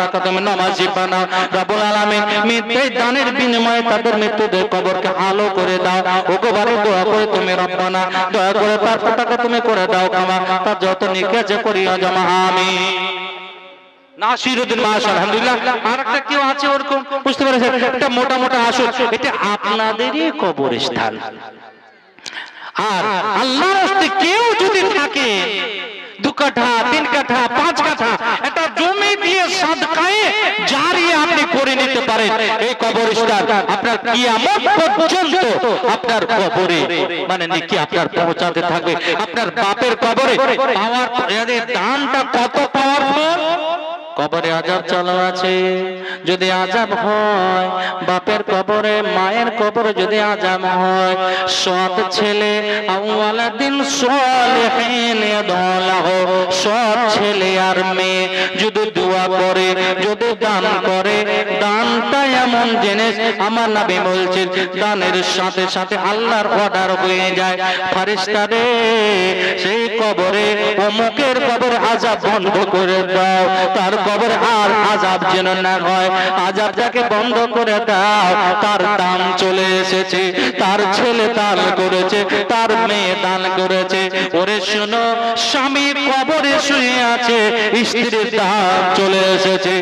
তাকে তুমি নামাজি বানাও রব্বুল আলামিন। মৃত্যু দানের বিনিময়ে তাদের মৃত্যুদের কবরকে আলো করে দাও। ওগোবারে দোয়া করে তুমি রব্বানা, দয়া করে তার তাকে তুমি করে দাও ক্ষমা, তার যত নিকেজে করিয়া জমা, আমিন। নাসিরউদ্দিন মাশাআল্লাহ, আলহামদুলিল্লাহ। আর একটা কেউ আছে ওরকম, বুঝতে পেরেছেন? এটা মোটা মোটা আসল, এটা আপনাদেরই কবরস্থান। আর আল্লাহর রাস্তায় কেউ যদি থাকে 2 কাঠা 3 কাঠা 5 কাঠা এটা জমি দিয়ে সাদকায়ে জারিয়া আপনি করে নিতে পারেন। এই কবরস্থান আপনার কিয়ামত পর্যন্ত আপনার কবরে মানে নেকি আপনার পৌঁছাতে থাকবে। আপনার বাপের কবরে পাওয়ার দানটা কত পাওয়ারফুল। কবরে আযাব চালু আছে, যদি আযাব হয় বাপের কবরে, মায়ের কবরে যদি আযাব হয়, সৎ ছেলে আওয়ালাদিন সালিহিন ইয়াদুলাহু, সৎ ছেলে আর মেয়ে যদি দোয়া করে, যদি দান করে, দানটা এমন জিনিস আমার নবী বলছেন দানের সাথে সাথে আল্লাহর অর্ডার হয়ে যায়, ফেরেশতারে সেই কবরে অমুকের কবরে আযাব বন্ধ করে দাও, তার কবরে আর আযাব যেন না হয়, আযাবটাকে বন্ধ করে দাও। তার দান চলে এসেছে, তার ছেলে দান করেছে, তার মেয়ে দান করেছে। ওরে শোনো, স্বামী কবরে শুয়ে আছে, স্ত্রীর দান চলে এসেছে,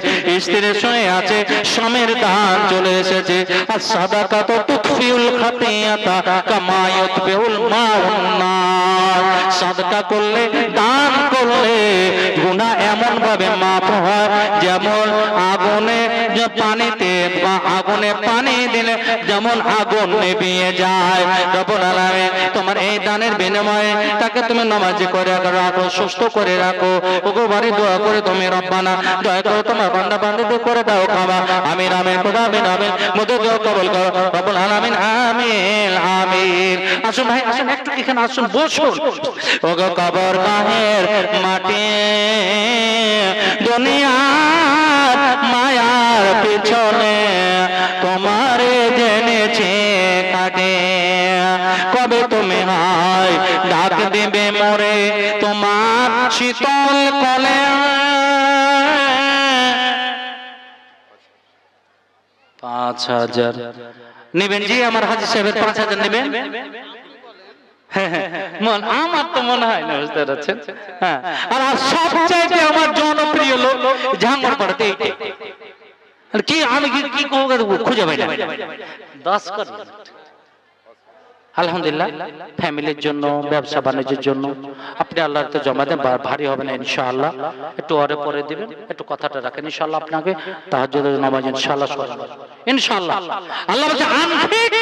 স্ত্রী শুয়ে আছে, স্বামীর দান চলে এসেছে। আর সাদাকাতু তুতফিউল খাতিয়াতা কামা ইউতফিউল মাউন নার। সাদকা করলে, দান করলে গুনাহ এমন ভাবে মাফ হয় যেমন আগুনে পানিতে বা আগুনে পানি দিলে যেমন আগুন নিভিয়ে যায়। রব্বুল আলামিন তোমার এই দানের বিনিময়ে তাকে তুমি নামাজি করে রাখো, সুস্থ করে রাখো। ওগো বাড়ি দোয়া করে তুমি রব্বানা দয়া করে তোমার বান্দা বান্দীদের করে দাও ক্ষমা। আমিন আমিন খোদা আমিন আমিন, মোদের দোয়া কবুল করো রব্বুল আলামিন, আমিন আমিন। আসুন ভাই আসুন, একটু এখানে আসুন, বসুন। ওগো কবর গাহের মাটি দুনিয়ার মায়ার পিছনে তোমারে যে ভাবে তুমি হয় ডাক দেবে মোরে তোমার শীতল কলে 5000 নেবেন জি আমার হাজী সাহেবের 5000 নেবেন মন আমার তো মনে হয় না বুঝতে পারছেন হ্যাঁ আর সবচাইতে আমার জনপ্রিয় লোক ঝাঙ্গর পড়তে আর কি আমি কি খুঁজে পাই না 10 কর আলহামদুলিল্লাহ ফ্যামিলির জন্য ব্যবসা বাণিজ্যের জন্য আপনি আল্লাহর তো জমা দেন ভারী হবে না ইনশাআল্লাহ একটু পরে পরে দিবেন একটু কথাটা রাখেন ইনশাআল্লাহ আপনাকে তাহাজ্জুদের নামাজ ইনশাআল্লাহ ইনশাআল্লাহ আল্লাহ বলছে আনফিক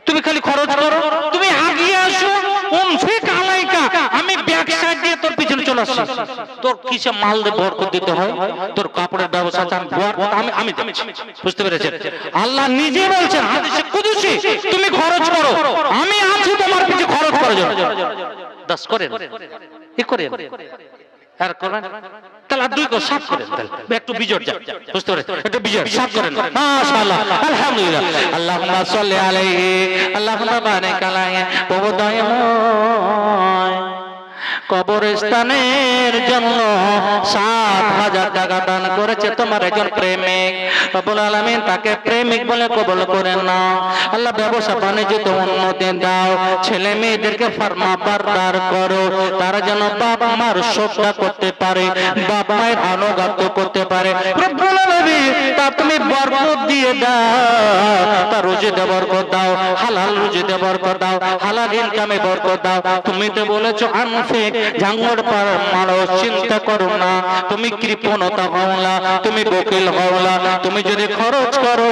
তুমি খালি খরচ করো তুমি আগিয়ে আসো উনফিক আলাইকা আমি ব্যাক সাইড দিয়ে তোর পিছনে চলে আসছি তোর কিসে মাল দিয়ে বরকত দিতে হয় তোর কাপড়ের ব্যবসা আমি বুঝতে পেরেছেন আল্লাহ নিজে বলছেন হাদিসে কুদসি তুমি খরচ করো আমি আছি তোমার পিছে খরচ করার জন্য 10 করেন কি করেন আর করবেন তাহলে দুই কো সাফ করেন তাহলে একটু বিজয় যা বুঝতে পারেন একটু বিজয় সাফ করেন মাশাআল্লাহ আলহামদুলিল্লাহ আল্লাহুম্মা সাল্লি আলাইহি আল্লাহুম্মা বারিক আলাইহি প্রভু দয়াময় কবরস্থানের জন্য 7000 টাকা দান করেছে তোমার একজন প্রেমিক রব্বুল আলামিন তাকে প্রেমিক বলে কবুল করে নাও আল্লাহ ব্যবসা বাণিজ্যে উন্নতি দাও ছেলে মেয়েদেরকে ফরমাবরদার করো তারা যেন বাবা মার শ্রদ্ধা করতে পারে বাবা মায়ের আনুগত্য করতে পারে রব্বুল আলামিন তা তুমি বরকত দিয়ে দাও তার রুজিতে বরকত দাও হালাল রুজিতে বরকত দাও হালাল ইনকামে বরকত দাও তুমি তো বলেছো আনফিক জাঙ্গর পর মানুষ চিন্তা করো না তুমি কৃপণতা হও না তুমি বকিল হও না তুমি যদি খরচ করো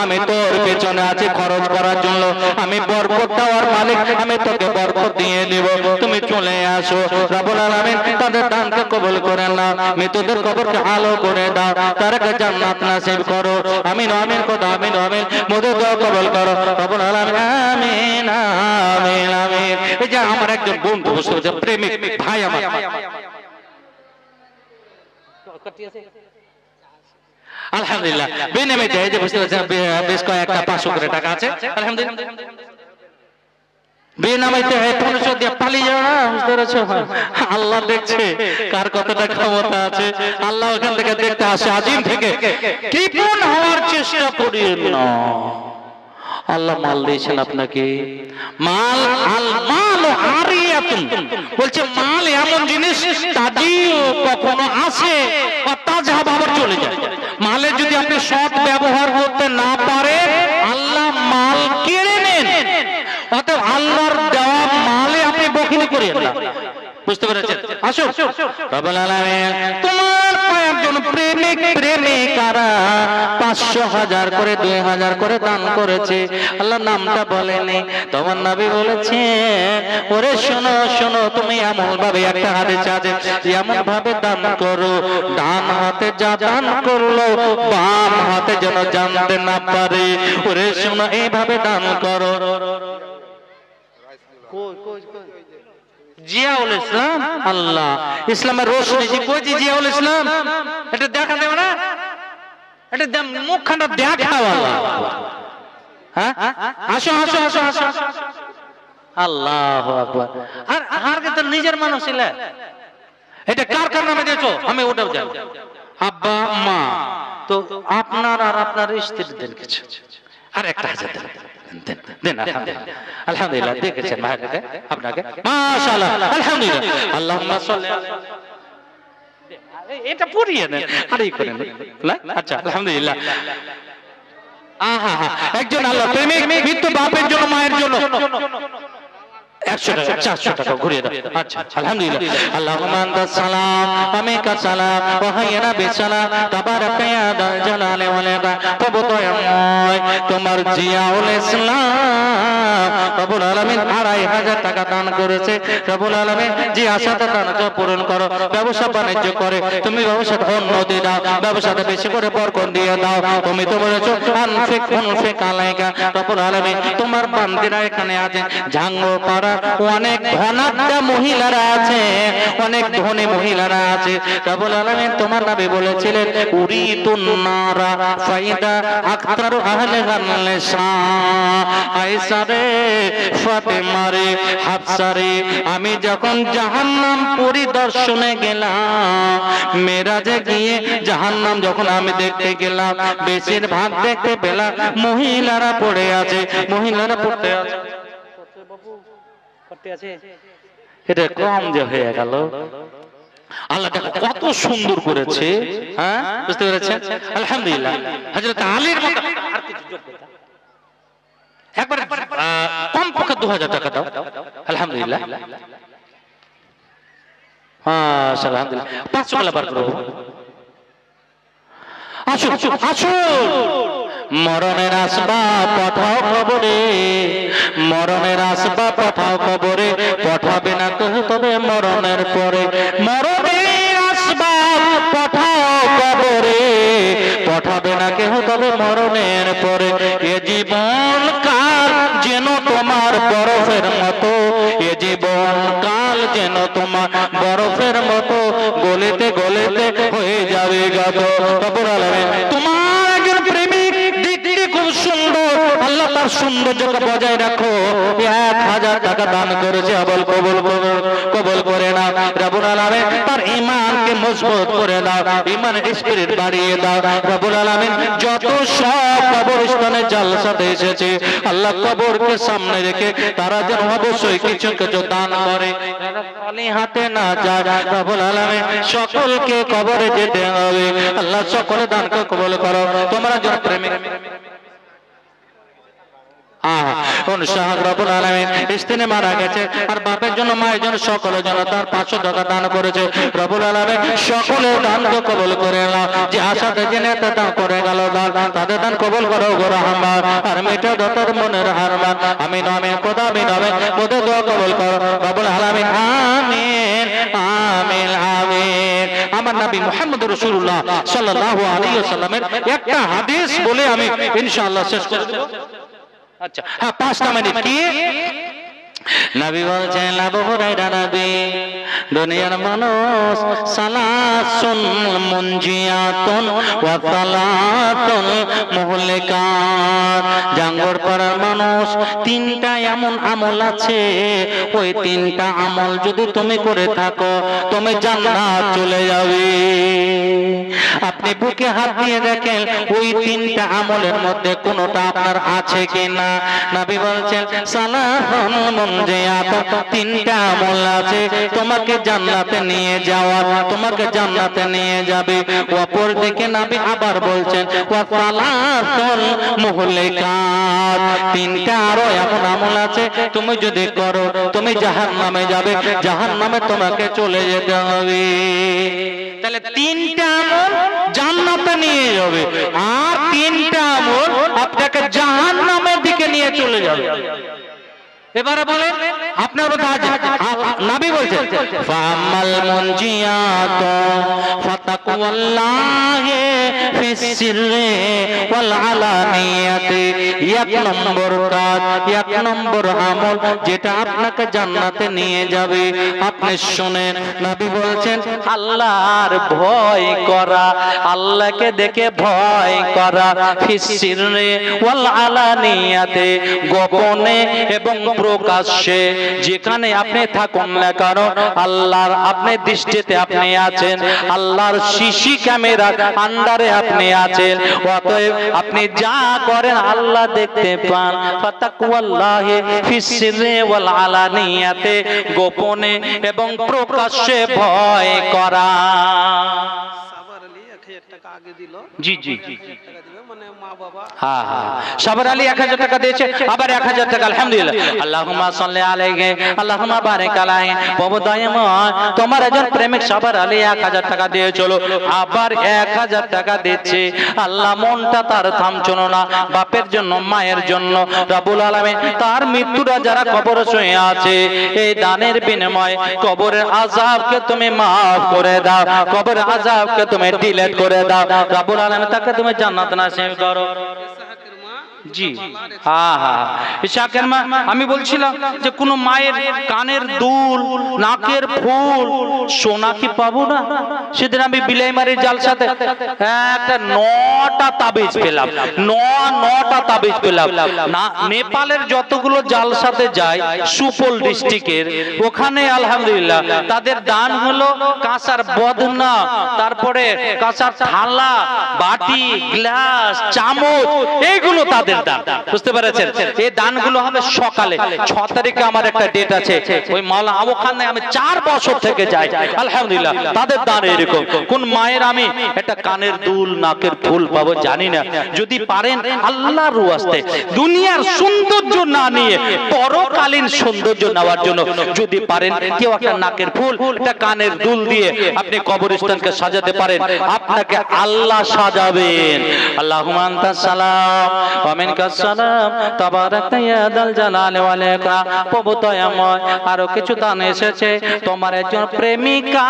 আমি তোর পেছনে আছি খরচ করার জন্য আমি বরকত দেওয়ার মালিক আমি তোকে বরকত দিয়ে দেব তুমি চলে আসো রব্বুল আলামিন তাদের দানকে কবুল করে নাও মৃতদের কবরকে আলো করে দাও তাদেরকে জান্নাত নসিব করো আমিন আমিন খোদা আমিন আমিন মোদের দোয়া কবুল করো রব্বুল আলামিন আমিন আমিন আমিন এই যে আমার একজন বন্ধু বসে আছে প্রেমিক ভাই আমার আলহামদুলিল্লাহ বিনিময়ে দেয় যে বুঝতে পারছেন বেশ কয়েকটা 500 করে টাকা আছে আলহামদুলিল্লাহ বিনামাইতে হয় 1500 দিয়ে পালিয়ে যাও না বুঝতে পারছো আল্লাহ দেখছে কার কতটা ক্ষমতা আছে আল্লাহ ওখান থেকে দেখতে আসে আজিম থেকে কৃপণ হওয়ার চেষ্টা করিয়েন না আল্লাহ মাল দিয়েছেন আপনাকে মাল আল মাল আরিয়াতুন বলছে মাল এমন জিনিস তাজিও কখনো আসে আর তাজা ভাবে চলে যায় মালে যদি আপনি সৎ ব্যবহার করতে না পারেন আল্লাহ মাল কেড়ে নেন অতএব আল্লাহর দেওয়া মালে আপনি বখিলি করিয়েন না বুঝতে পেরেছেন আসো রব্বুল আলামিন তোমার কয়েকজন প্রেমিক প্রেমিকারা 500,000 করে 2000 করে দান করেছে আল্লাহ নামটা বলেনি তোমার নবী বলেছে ওরে শোনো শোনো তুমি এমন ভাবে একটা হাদিস আছে এমন ভাবে দান করো ডান হাতে যা দান করলো বাম হাতে যেন জানতে না পারে ওরে শোনো এইভাবে দান করো জিয়াউল ইসলাম আল্লাহ ইসলামের রোশনি জি কই জিয়াউল ইসলাম এটা দেখা দেব না এটা মুখখানা দেখাও আল্লাহ হ্যাঁ আসো আসো আসো আসো আল্লাহু আকবার আর আরকে তো নিজের মানুষ ছিল এটা কার কার নামে দিয়েছো আমি ওটাও জানি আব্বা মা তো আপনার আর আপনার স্ত্রীদের কিছু আর 1000 দেন দেন আলহামদুলিল্লাহ দেখেছেন ভাইকে আপনাকে মাশাআল্লাহ আলহামদুলিল্লাহ আল্লাহুম্মা সাল্লি এটা পড়িয়ে নেন আর এই করেন আচ্ছা আলহামদুলিল্লাহ আহা একজন আল্লাহ প্রেমিক মৃত্যু বাপের জন্য মায়ের জন্য 100 টাকা 400 টাকা ঘুরিয়ে দাও আচ্ছা আলহামদুলিল্লাহ আল্লাহুম্মা আনতাস সালাম ওয়া মিনকা সালাম ওয়া হাইয়্যিনা বিসালাম তাবারাকা ইয়া দাল জালালি ওয়াল ইকরাম প্রভু দয়াময় তোমার জিয়াউল ইসলাম রব্বুল আলামিন 2500 টাকা দান করেছে রব্বুল আলামিন যে আশাটা দান পূরণ করো ব্যবসা বাণিজ্য করে তুমি ব্যবসাতে উন্নতি দাও ব্যবসাতে বেশি করে বরকত দিয়ে দাও তুমি তো বলেছো আনফিক আলাইকা রব্বুল আলামিন তোমার বান্দিরা এখানে আছে ঝাঙ্গো পাড়া অনেক ধনাঢ্য মহিলারা আছে, অনেক ধনী মহিলারা আছে। রব্বুল আলামিন তোমার নবী বলেছিলেন উরিতুন নারা ফাইদা আকতারু আহলিহা নিসা। আয়েশা রে, ফাতেমা রে, হাফসা রে, আমি যখন জাহান্নাম পরিদর্শনে গেলাম, মেরাজে গিয়ে জাহান্নাম যখন আমি দেখতে গেলাম, বেশিরভাগ দেখতে পেলাম মহিলারা পড়ে আছে, মহিলারা পড়তে আছে। এটা কম যে হয়ে গেল। আল্লাহ দেখো কত সুন্দর করেছে, হ্যাঁ বুঝতে পেরেছেন? আলহামদুলিল্লাহ। হযরত আলীর মতো আর কিছু যোগ্যতা একবার কম পক্ষে 2000 টাকা দাও। আলহামদুলিল্লাহ, মাশাআল্লাহ, আলহামদুলিল্লাহ। 500 টাকা বার করো। আসুন আসুন, মরণের আসবাব পাঠাও কবরে, মরণের আসবাব পাঠাও কবরে, পাঠাবে না তবে মরণের পরে, মরণের আসবাব পাঠাও কবরে, পাঠাবে না কেহ তবে মরণের পরে। এ জীবন কাল যেন তোমার বরফের মতো, এ জীবন কাল যেন তোমার বরফের মতো, গলেতে গলেতে হয়ে যাবে গাত। রব্বুল আলামিন তোমার একজন প্রেমিক দেখতে খুব সুন্দর, আল্লাহ তার সৌন্দর্যকে বজায় রাখো। 1000 টাকা দান করেছে, আবল কবুল করে নাও। রব্বুল আলামিন তার ঈমানকে মজবুত করে দাও, ঈমানের স্পিরিট বাড়িয়ে দাও। রব্বুল আলামিন যত সব কবরস্থানে জালসাতে এসেছে, আল্লাহ কবরকে সামনে রেখে তারা যেন অবশ্যই কিছু কিছু দান করে, খালি হাতে না যায়। রব্বুল আলামিন সকলকে কবরে যেতে হবে, আল্লাহ সকলে দানকে কবুল করো। তোমরা যেন প্রেমিক রব্বুল আলামিন স্ত্রী মারা গেছে আর বাপের জন্য মায়ের জন্য সকলের জন্য তার 500 টাকা দান করেছে। রব্বুল আলামিন সকলের দানকে কবুল করে নাও। যে আশাতে জেনে দান করে গেল দান, তাদের দান কবুল করো গো রহমান, আর মিঠে দতর মনের হারমান। আমিন আমিন খোদা আমিন আমিন, মোদের দোয়া কবুল করো রব্বুল আলামিন। আমিন আমিন আমিন। আমার নবী মুহাম্মদ রাসূলুল্লাহ সাল্লাল্লাহু আলাইহি ওয়াসাল্লামের একটা হাদিস বলে আমি ইনশাআল্লাহ শেষ করে দেব। আচ্ছা হ্যাঁ, 5টা মিনিট। কি নবী বলছেন, আবু হুরায়রা নবী, দুনিয়ার মানুষ সালাসুন মুনজিয়াতুন ওয়া সালাতুন মুহলিকাত। জাঙ্গর পাড়ার মানুষ 3টা এমন আমল আছে, ওই 3টা আমল যদি তুমি করে থাকো তুমি জান্নাত চলে যাবে। আপনি বুকে হাত দিয়ে দেখেন ওই 3টা আমলের মধ্যে কোনটা আপনার আছে কিনা। নবী বলছেন সালাহুন মুনজিয়াতুন, 3টা আমল আছে তোমাকে জান্নাতে নিয়ে যাওয়া, তোমাকে জান্নাতে নিয়ে যাবে। অপর দিকে নবী আবার বলছেন ওয়া সালাতুন মুহলিকাত, 3টা আরো এমন আমল আছে তুমি যদি করো তুমি জাহান্নামে যাবে, জাহান্নামে তোমাকে চলে যেতে হবে। তাহলে 3টা আমল জান্নাতে নিয়ে যাবে, আর 3টা আমল আপনাকে জাহান্নামের দিকে নিয়ে চলে যাবে। এবারে বলেন আপনার নবী বলছেন ফামাল মুনজিয়াত ফাতাকুল্লাহি ফিস সিররি ওয়াল আলানিয়াতি। 1 নম্বর কাজ, 1 নম্বর আমল যেটা আপনাকে জান্নাতে নিয়ে যাবে, আপনি শুনেন নবী বলছেন আল্লাহর ভয় করা, আল্লাহকে দেখে ভয় করা। ফিস সিররি ওয়াল আলানিয়াতি, গোপনে এবং প্রকাশ্যে, যেখানে আপনি থাকুন না কেন আল্লাহর আপনি দৃষ্টিতে আপনি আছেন, আল্লাহর সিসি ক্যামেরার আন্ডারে আপনি আছেন। অতএব আপনি যা করেন আল্লাহ দেখতে পান। ফাতাকুল্লাহি ফিস সিররি ওয়াল আলানিয়াতে, গোপনে এবং প্রকাশ্যে ভয় করা। সাবর আলী 1000 টাকা আগে দিল। জি জি মানে মা বাবা, হ্যাঁ হ্যাঁ, সাবর আলী 1000 টাকা দিয়েছে, আবার 1000 টাকা। আলহামদুলিল্লাহ, আল্লাহুম্মা সাল্লি আলাইহি আল্লাহুম্মা বারিক আলাইহি। প্রভু দয়াময়, তোমার একজন প্রেমিক সাবর আলী 1000 টাকা দিয়েছিল, আবার 1000 টাকা দিচ্ছে। আল্লাহ মনটা তার থামছিল না, বাপের জন্য মায়ের জন্য। রব্বুল আলামিন তার মৃত্যুরা যারা কবরে শুয়ে আছে, এই দানের বিনিময়ে কবরের আযাবকে তুমি maaf করে দাও, কবরের আযাবকে তুমি ডিলিট করে দাও। রব্বুল আলামিন তাকে তুমি জান্নাত নসিব করো। জি, হ্যাঁ হ্যাঁ, ইশাকের মা, আমি বলছিলাম যে কোন মায়ের কানের দুল, নাকের ফুল, সোনা কি পাবো না? সেদিন আমি বিলাইমারির জালসাতে একটা 9টা তাবিজ পেলাম, 9টা তাবিজ পেলাম। না, নেপালের যতগুলো জালসাতে যায় সুপোল ডিস্ট্রিক্টের, ওখানে আলহামদুলিল্লাহ তাদের দান হলো কাঁসার বদনা, তারপরে কাঁসার থালা, বাটি, গ্লাস, চামচ, এইগুলো তাদের দান। বুঝতে পেরেছেন? এই দানগুলো হবে সকালে। 6 তারিখে আমার একটা ডেট আছে, ওই মাওলানা ওখানে আমি 4 বছর থেকে যাই আলহামদুলিল্লাহ। তাদের দান এরকম। কোন মায়ের আমি একটা কানের দুল, নাকের ফুল পাবো জানি না। যদি পারেন আল্লাহর ওয়াস্তে দুনিয়ার সৌন্দর্য না নিয়ে পরকালীন সৌন্দর্য নেওয়ার জন্য যদি পারেন কেউ একটা নাকের ফুল, একটা কানের দুল দিয়ে আপনি কবরস্থানকে সাজাতে পারেন, আপনাকে আল্লাহ সাজাবেন। আল্লাহুম্মা আনতাস সালাম ওয়া মিনকাস সালাম তাবারাকতা ইয়া যাল জালালি ওয়াল ইকরাম। প্রভু দয়াময়, আরো কিছু দান এসেছে। তোমার একজন প্রেমিকা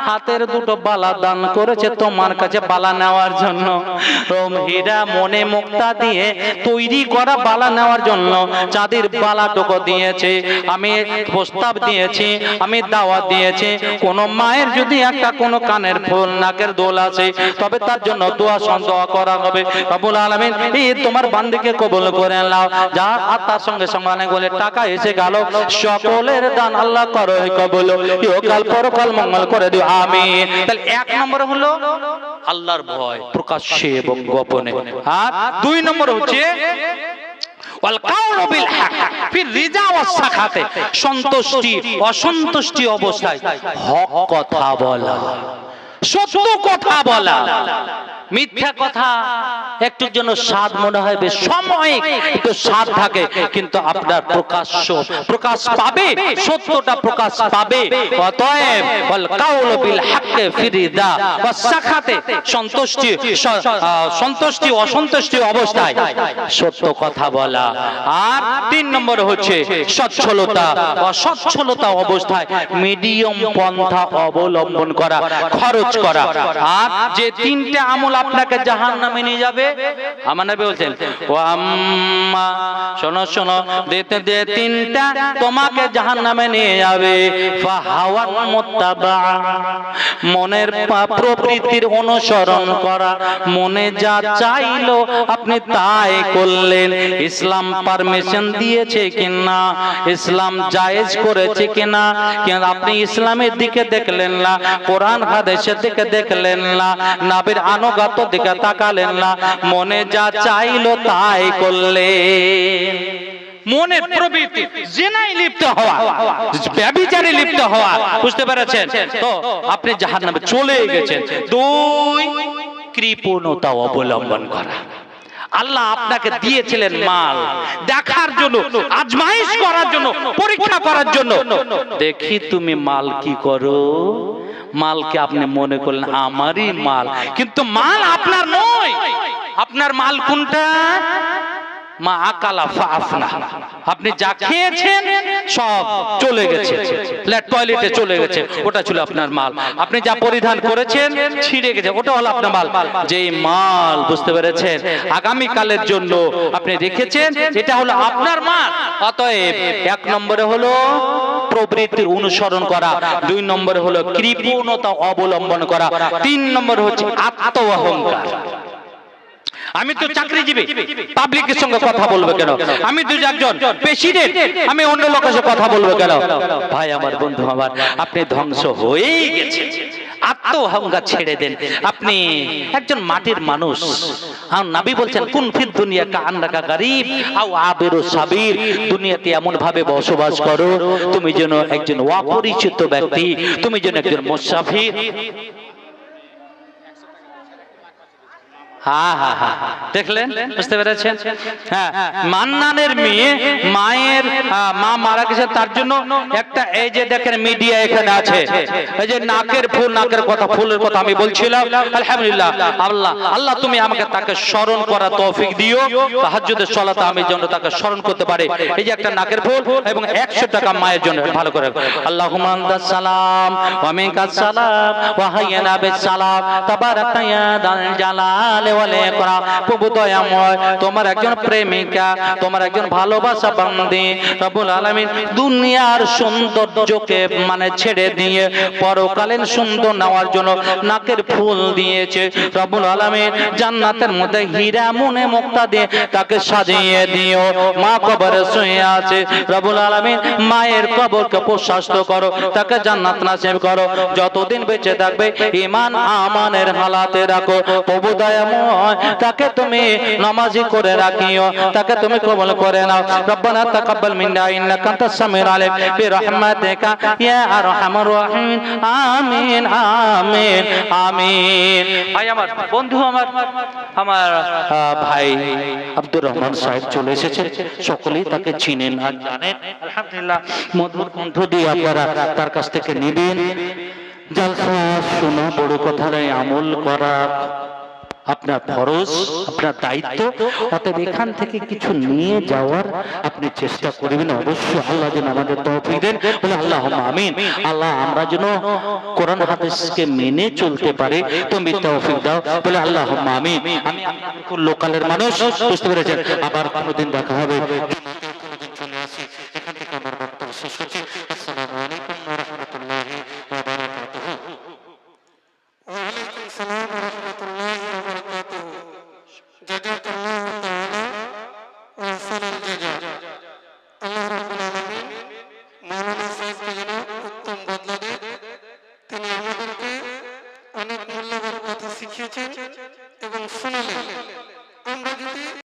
হাতের দুটো বালা দান করেছে তোমার কাছে বালা নেওয়ার জন্য। রোম হীরা মনে মুক্তা দিয়ে তৈরি করা বালা নেওয়ার জন্য চাঁদের বালাটুকু দিয়েছে। আমি প্রস্তাব দিয়েছি, আমি দাওয়াত দিয়েছি, কোন মায়ের যদি একটা কোন কানের ফুল, নাকের দোল আছে, তবে তার জন্য দোয়া করা হবে। রব্বুল আলামিন এই তোমার বান্দিকে কবুল করে নাও। যা আর তার সঙ্গে সঙ্গে অনেকগুলো টাকা এসে গেল, সকলের দান আল্লাহ করো কবুল, ইহকাল পরকাল মঙ্গল করে দিও, আমিন। তাহলে 1 নম্বর হলো আল্লাহর ভয় প্রকাশ্যে এবং গোপনে। আর 2 নম্বর হচ্ছে সন্তুষ্টি অসন্তুষ্টি অবস্থায় হক কথা বলা, সত্য কথা বলা। মিথ্যা কথা একটুর জন্য স্বাদ মনে হয়, বেশ সময় একটু স্বাদ থাকে, কিন্তু আপনার প্রকাশ পাবে, সত্যটা প্রকাশ পাবে। অতএব ওয়াল কাউলু বিল হাক্কি ফিরিদা ওয়াস সাখাতে, সন্তুষ্টি অসন্তুষ্টি অবস্থায় সত্য কথা বলা। আর 3 নম্বর হচ্ছে সচ্ছলতা অসচ্ছলতা অবস্থায় মিডিয়াম পন্থা অবলম্বন করা, খরচ করা। আর যে 3টা আমল আপনাকে জাহান্নামে নিয়ে যাবে, আমার নবী বলেন ও আম্মা, শোনো শোনো, দিতে 3টা তোমাকে জাহান্নামে নিয়ে যাবে। ফাহাওয়ান মুত্তাবা, মনের প্রবৃত্তির অনুসরণ করা, মনে যা চাইলো আপনি তাই করলেন। ইসলাম পারমিশন দিয়েছে কিনা, ইসলাম জায়েজ করেছে কিনা, কিন্তু আপনি ইসলামের দিকে দেখলেন না, কোরআন হাদিসের দিকে দেখলেন না, নবীর আনুগত্য দিকে তাকালেন না, মনে যা চাইলো তাই করলেন। মনের প্রবৃত্তি, জিনায় লিপ্ত হওয়া, ব্যভিচারে লিপ্ত হওয়া, বুঝতে পেরেছেন? তো আপনি জাহান্নামে চলে গেছেন। 2 কৃপণতা অবলম্বন করা। আল্লাহ আপনাকে দিয়েছিলেন মাল দেখার জন্য, আজমাইশ করার জন্য, পরীক্ষা করার জন্য। দেখি তুমি মাল কি করো। মালকে আপনি মনে করলেন আমারই মাল, কিন্তু মাল আপনার নয়। আপনার মাল কোনটা? মা আকালা ফাফনা, আপনি যা খেয়েছেন সব চলে গেছে, টয়লেটে চলে গেছে, ওটা ছিল আপনার মাল। আপনি যা পরিধান করেছেন ছিঁড়ে গেছে, ওটা হলো আপনার মাল। যেই মাল, বুঝতে পেরেছেন, আগামী কালের জন্য আপনি রেখেছেন, এটা হলো আপনার মাল। অতএব 1 নম্বরে হলো প্রবৃত্তির অনুসরণ করা, 2 নম্বরে হলো কৃপণতা অবলম্বন করা, 3 নম্বর হচ্ছে আত্ম অহংকার। আমি তো চাকরিজীবী, পাবলিকের সঙ্গে কথা বলবো কেন? আমি তো একজন প্রেসিডেন্ট, আমি অন্য লোকের সাথে কথা বলবো কেন? ভাই আমার, বন্ধু আমার, আপনি ধ্বংস হয়েই গেছেন। আত্ম অহংকার ছেড়ে দেন। আপনি একজন মাটির মানুষ। আর নবী বলছেন কুন ফিদ দুনিয়া কাআন্নাকা গরীব আও আবিরু সাবির, দুনিয়াতে এমন ভাবে বসবাস করো তুমি যেন একজন অপরিচিত ব্যক্তি, তুমি যেন একজন মুসাফির। দেখলেন, বুঝতে পেরেছেন? হ্যাঁ, মান্নানের মেয়ে, মায়ের মা মারা গেছে, তার জন্য একটা, এই যে দেখেন মিডিয়া এখানে আছে, এই যে নাকের ফুল, নাকের কথা, ফুলের কথা আমি বলছিলাম। আলহামদুলিল্লাহ, আল্লাহ তুমি আমাকে তাকে স্মরণ করার তৌফিক দিও, তাহাজ্জুদের সালাতে আমি যেন তাকে স্মরণ করতে পারি। এই যে একটা নাকের ফুল এবং 100 টাকা মায়ের জন্য, ভালো করে আল্লাহুম্মা আনতাস সালাম ওয়া মিনকাস সালাম ওয়া হাইয়িনা বিস সালাম তাবারাকা ইয়া যাল জালালি ওয়ালে করা প্রভু দয়াময় তোমার একজন প্রেমিকা তোমার একজন ভালোবাসা বান্দি রব্বুল আলামিন দুনিয়ার সৌন্দর্যকে মানে ছেড়ে দিয়ে পরকালীন সুন্দর নেওয়ার জন্য নাকের ফুল দিয়েছে রব্বুল আলামিন জান্নাতের মধ্যে হীরা মনে মুক্তা দিয়ে তাকে সাজিয়ে দিও মা কবরে শুয়ে আছে রব্বুল আলামিন মায়ের কবরকে প্রশস্ত করো তাকে জান্নাত নসিব করো যতদিন বেঁচে থাকবে ঈমান আমানের হালাতে রাখো প্রভু দয়াময় তাকে তুমি নামাজি করে রাখিও তাকে তুমি কবুল করে নাও রব্বানা তাকাব্বাল মিন্না ইন্নাকা আনতাস সামিউল আলিম বিরহমাতিকা ইয়া আরহামার রাহিমিন আমিন আমিন আমিন ভাই আমার বন্ধু আমার ভাই আব্দুর রহমান সাহেব চলে এসেছে সকলেই তাকে চিনেন আর জানেন আলহামদুলিল্লাহ মধুর কণ্ঠ দিয়ে আপনারা তার কাছ থেকে নেবেন জলসা শোনা বড় কথা নয় আমল করা আপনার ফরজ আপনার দায়িত্ব অতএব এখান থেকে কিছু নিয়ে যাওয়ার আপনি চেষ্টা করবেন অবশ্যই আল্লাহ যেন আমাদের তৌফিক দেন বলে আল্লাহুম্মা আমিন আল্লাহ আমরা যেন কোরআন হাদিসকে মেনে চলতে পারি তুমি তৌফিক দাও বলে আল্লাহুম্মা আমিন আমি আপনাদের লোকালের মানুষ বুঝতে পেরেছেন আবার কোনোদিন দেখা হবে